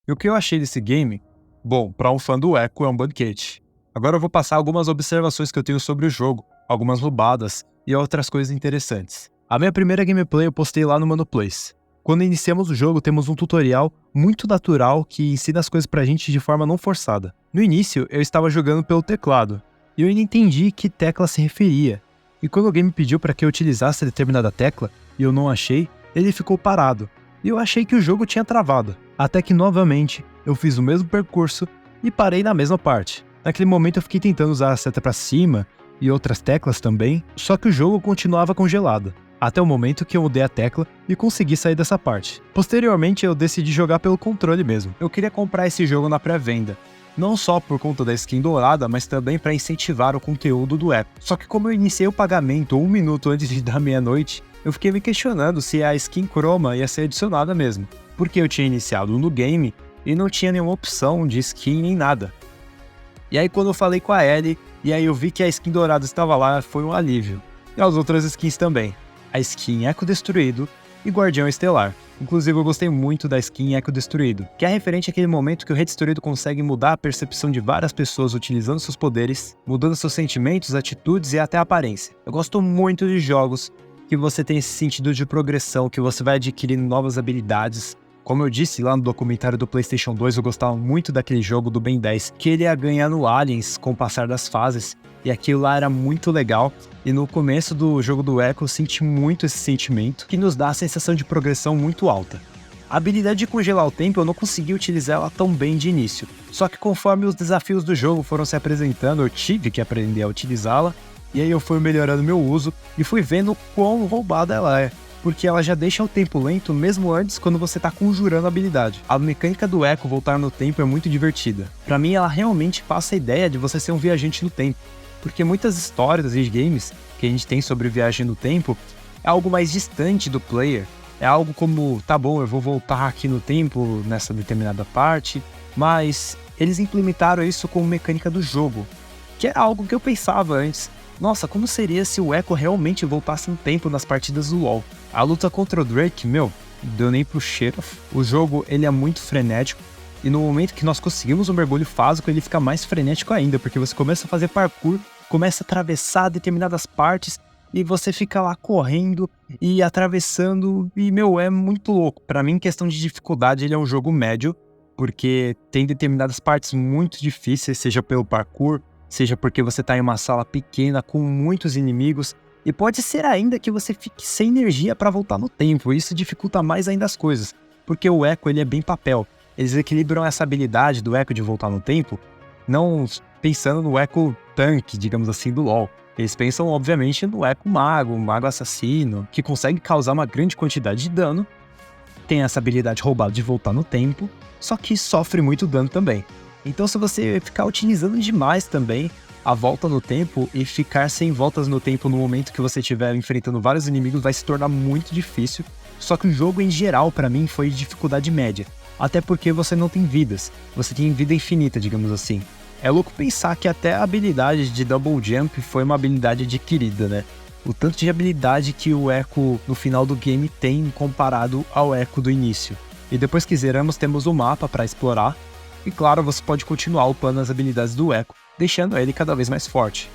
E o que eu achei desse game? Bom, para um fã do Echo é um banquete. Agora eu vou passar algumas observações que eu tenho sobre o jogo, algumas roubadas e outras coisas interessantes. A minha primeira gameplay eu postei lá no Mano Plays. Quando iniciamos o jogo, temos um tutorial muito natural que ensina as coisas pra gente de forma não forçada. No início, eu estava jogando pelo teclado, e eu ainda entendi que tecla se referia. E quando alguém me pediu para que eu utilizasse determinada tecla, e eu não achei, ele ficou parado. E eu achei que o jogo tinha travado. Até que, novamente, eu fiz o mesmo percurso e parei na mesma parte. Naquele momento eu fiquei tentando usar a seta para cima e outras teclas também, só que o jogo continuava congelado. Até o momento que eu mudei a tecla e consegui sair dessa parte. Posteriormente eu decidi jogar pelo controle mesmo. Eu queria comprar esse jogo na pré-venda. Não só por conta da skin dourada, mas também para incentivar o conteúdo do Echo. Só que como eu iniciei o pagamento 1 minuto antes da meia-noite, eu fiquei me questionando se a skin Chroma ia ser adicionada mesmo. Porque eu tinha iniciado no game e não tinha nenhuma opção de skin nem nada. E aí quando eu falei com a Ellie, e aí eu vi que a skin dourada estava lá, foi um alívio. E as outras skins também. A skin Echo Destruído e Guardião Estelar. Inclusive eu gostei muito da skin Echo Destruído, que é referente àquele momento que o Rei Destruído consegue mudar a percepção de várias pessoas utilizando seus poderes, mudando seus sentimentos, atitudes e até a aparência. Eu gosto muito de jogos que você tem esse sentido de progressão, que você vai adquirindo novas habilidades. Como eu disse lá no documentário do PlayStation 2, eu gostava muito daquele jogo do Ben 10, que ele ia ganhar no Aliens com o passar das fases, e aquilo lá era muito legal. E no começo do jogo do Echo eu senti muito esse sentimento, que nos dá a sensação de progressão muito alta. A habilidade de congelar o tempo eu não consegui utilizar ela tão bem de início, só que conforme os desafios do jogo foram se apresentando, eu tive que aprender a utilizá-la, e aí eu fui melhorando meu uso e fui vendo quão roubada ela é. Porque ela já deixa o tempo lento mesmo antes quando você tá conjurando a habilidade. A mecânica do Echo voltar no tempo é muito divertida. Pra mim ela realmente passa a ideia de você ser um viajante no tempo. Porque muitas histórias e games que a gente tem sobre viagem no tempo é algo mais distante do player. É algo como, tá bom, eu vou voltar aqui no tempo nessa determinada parte, mas eles implementaram isso como mecânica do jogo, que era algo que eu pensava antes. Nossa, como seria se o Echo realmente voltasse no tempo nas partidas do LoL? A luta contra o Drake, deu nem pro cheiro. O jogo, ele é muito frenético, e no momento que nós conseguimos um mergulho fásico, ele fica mais frenético ainda, porque você começa a fazer parkour, começa a atravessar determinadas partes, e você fica lá correndo e atravessando, e é muito louco. Pra mim, em questão de dificuldade, ele é um jogo médio, porque tem determinadas partes muito difíceis, seja pelo parkour, seja porque você tá em uma sala pequena com muitos inimigos, e pode ser ainda que você fique sem energia para voltar no tempo. Isso dificulta mais ainda as coisas, porque o Echo ele é bem papel. Eles equilibram essa habilidade do Echo de voltar no tempo, não pensando no Echo tanque, digamos assim, do LoL. Eles pensam, obviamente, no Echo mago, mago assassino, que consegue causar uma grande quantidade de dano, tem essa habilidade roubada de voltar no tempo, só que sofre muito dano também. Então se você ficar utilizando demais também a volta no tempo e ficar sem voltas no tempo no momento que você estiver enfrentando vários inimigos, vai se tornar muito difícil. Só que o jogo em geral pra mim foi de dificuldade média, até porque você não tem vidas, você tem vida infinita, digamos assim. É louco pensar que até a habilidade de Double Jump foi uma habilidade adquirida, né? O tanto de habilidade que o Echo no final do game tem comparado ao Echo do início. E depois que zeramos, temos o mapa para explorar. E claro, você pode continuar upando as habilidades do Echo, deixando ele cada vez mais forte.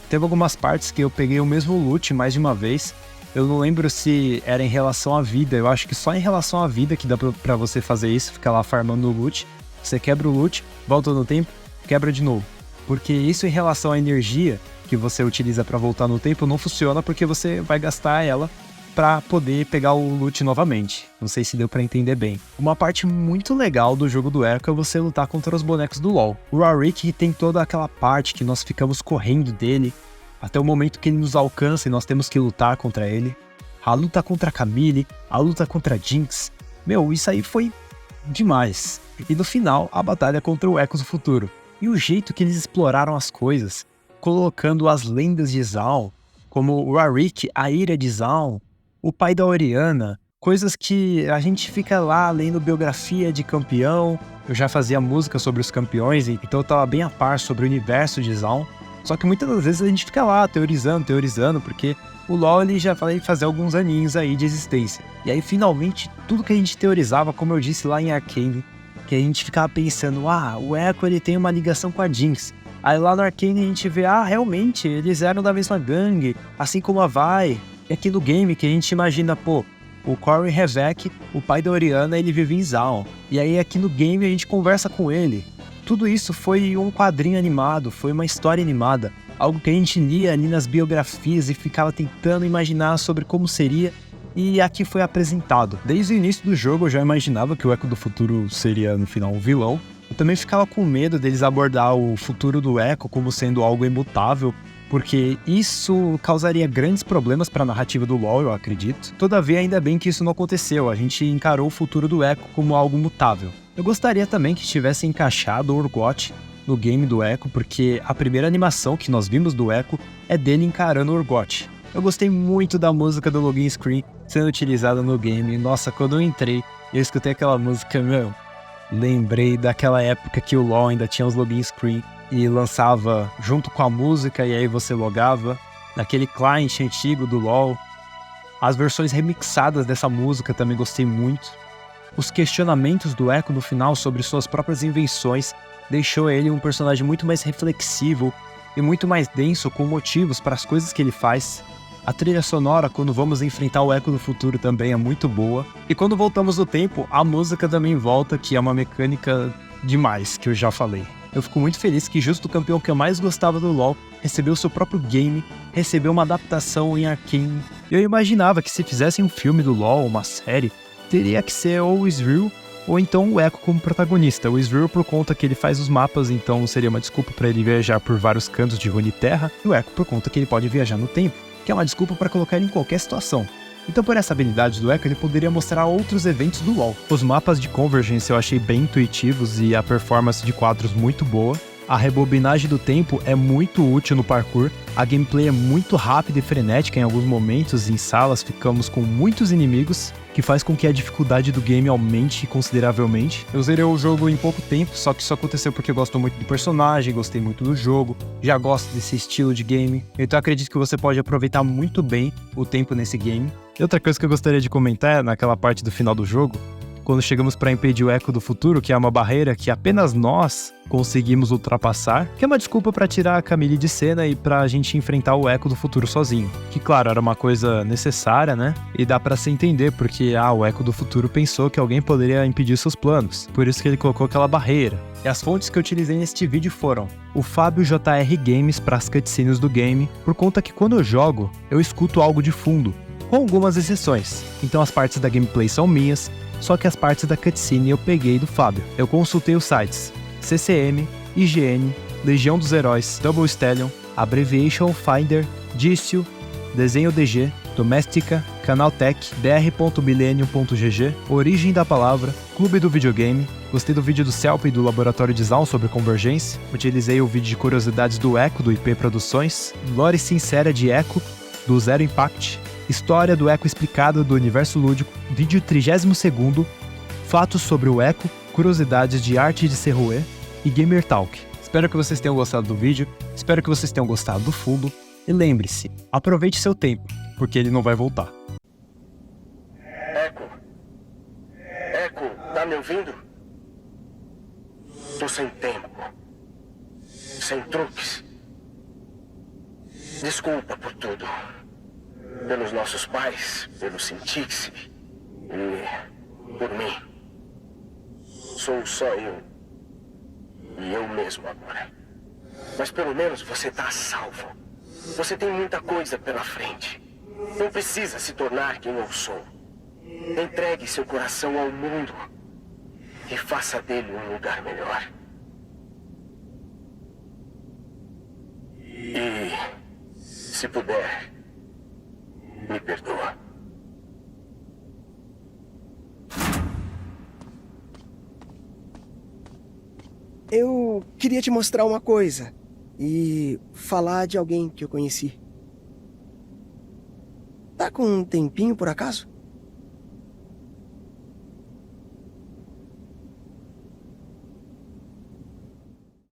Teve algumas partes que eu peguei o mesmo loot mais de uma vez. Eu não lembro se era em relação à vida, eu acho que só em relação à vida que dá pra você fazer isso, ficar lá farmando o loot. Você quebra o loot, volta no tempo, quebra de novo. Porque isso em relação à energia que você utiliza pra voltar no tempo não funciona, porque você vai gastar ela pra poder pegar o loot novamente. Não sei se deu pra entender bem. Uma parte muito legal do jogo do Echo é você lutar contra os bonecos do LoL. O Rarick tem toda aquela parte que nós ficamos correndo dele, até o momento que ele nos alcança e nós temos que lutar contra ele. A luta contra a Camille, a luta contra a Jinx. Isso aí foi demais. E no final, a batalha contra o Echo do futuro. E o jeito que eles exploraram as coisas, colocando as lendas de Zaun, como o Rarick, a ira de Zaun, o pai da Orianna, coisas que a gente fica lá lendo biografia de campeão. Eu já fazia música sobre os campeões, então eu tava bem a par sobre o universo de Zaun. Só que muitas das vezes a gente fica lá teorizando, porque o LoL ele já vai fazer alguns aninhos aí de existência. E aí finalmente tudo que a gente teorizava, como eu disse lá em Arcane, que a gente ficava pensando, o Echo ele tem uma ligação com a Jinx. Aí lá no Arcane a gente vê, realmente, eles eram da mesma gangue, assim como a Vi. E aqui no game que a gente imagina, O Corey Hevek, o pai da Oriana, ele vive em Zaun. E aí aqui no game a gente conversa com ele. Tudo isso foi um quadrinho animado, foi uma história animada. Algo que a gente lia ali nas biografias e ficava tentando imaginar sobre como seria. E aqui foi apresentado. Desde o início do jogo eu já imaginava que o Echo do Futuro seria no final um vilão. Eu também ficava com medo deles abordar o futuro do Echo como sendo algo imutável, porque isso causaria grandes problemas para a narrativa do LoL, eu acredito. Todavia, ainda bem que isso não aconteceu, a gente encarou o futuro do Echo como algo mutável. Eu gostaria também que tivesse encaixado o Urgot no game do Echo, porque a primeira animação que nós vimos do Echo é dele encarando o Urgot. Eu gostei muito da música do login screen sendo utilizada no game. Nossa, quando eu entrei e eu escutei aquela música, lembrei daquela época que o LoL ainda tinha os login screen e lançava junto com a música, e aí você logava naquele client antigo do LoL. As versões remixadas dessa música também gostei muito. Os questionamentos do Echo no final sobre suas próprias invenções deixou ele um personagem muito mais reflexivo e muito mais denso, com motivos para as coisas que ele faz. A trilha sonora, quando vamos enfrentar o Echo do Futuro, também é muito boa. E quando voltamos no tempo, a música também volta, que é uma mecânica demais, que eu já falei. Eu fico muito feliz que justo o campeão que eu mais gostava do LoL recebeu seu próprio game, recebeu uma adaptação em Arcane. Eu imaginava que se fizessem um filme do LoL, uma série, teria que ser ou o Ezreal, ou então o Echo como protagonista. O Ezreal por conta que ele faz os mapas, então seria uma desculpa para ele viajar por vários cantos de Runeterra, e o Echo por conta que ele pode viajar no tempo, que é uma desculpa para colocar ele em qualquer situação. Então por essa habilidade do Echo, ele poderia mostrar outros eventos do LoL. Os mapas de Convergence eu achei bem intuitivos e a performance de quadros muito boa. A rebobinagem do tempo é muito útil no parkour. A gameplay é muito rápida e frenética em alguns momentos. Em salas ficamos com muitos inimigos, que faz com que a dificuldade do game aumente consideravelmente. Eu zerei o jogo em pouco tempo, só que isso aconteceu porque eu gosto muito do personagem, gostei muito do jogo, já gosto desse estilo de game. Então acredito que você pode aproveitar muito bem o tempo nesse game. E outra coisa que eu gostaria de comentar é naquela parte do final do jogo, quando chegamos para impedir o Echo do Futuro, que é uma barreira que apenas nós conseguimos ultrapassar, que é uma desculpa para tirar a Camille de cena e pra gente enfrentar o Echo do Futuro sozinho. Que claro, era uma coisa necessária, né? E dá pra se entender, porque o Echo do Futuro pensou que alguém poderia impedir seus planos, por isso que ele colocou aquela barreira. E as fontes que eu utilizei neste vídeo foram o Fábio JR Games para as cutscenes do game, por conta que quando eu jogo, eu escuto algo de fundo, com algumas exceções. Então as partes da gameplay são minhas, só que as partes da cutscene eu peguei do Fábio. Eu consultei os sites CCM, IGN, Legião dos Heróis, Double Stallion, Abbreviation Finder, Dício, Desenho DG, Doméstica, Canaltech, dr.millennium.gg, Origem da Palavra, Clube do Videogame. Gostei do vídeo do Celp e do Laboratório de Zaun sobre Convergence. Utilizei o vídeo de curiosidades do Echo, do IP Produções. Lore sincera de Echo, do Zero Impact. História do Echo explicada do Universo Lúdico, vídeo 32º, fatos sobre o Echo, curiosidades de arte de Serroé e Gamer Talk. Espero que vocês tenham gostado do vídeo, espero que vocês tenham gostado do fundo, e lembre-se, aproveite seu tempo, porque ele não vai voltar. Echo? Echo, tá me ouvindo? Tô sem tempo. Sem truques. Desculpa por tudo. Pelos nossos pais, pelo Sintix e por mim. Sou só eu. E eu mesmo agora. Mas pelo menos você tá a salvo. Você tem muita coisa pela frente. Não precisa se tornar quem eu sou. Entregue seu coração ao mundo e faça dele um lugar melhor. E, se puder, me perdoa. Eu queria te mostrar uma coisa e falar de alguém que eu conheci. Tá com um tempinho por acaso?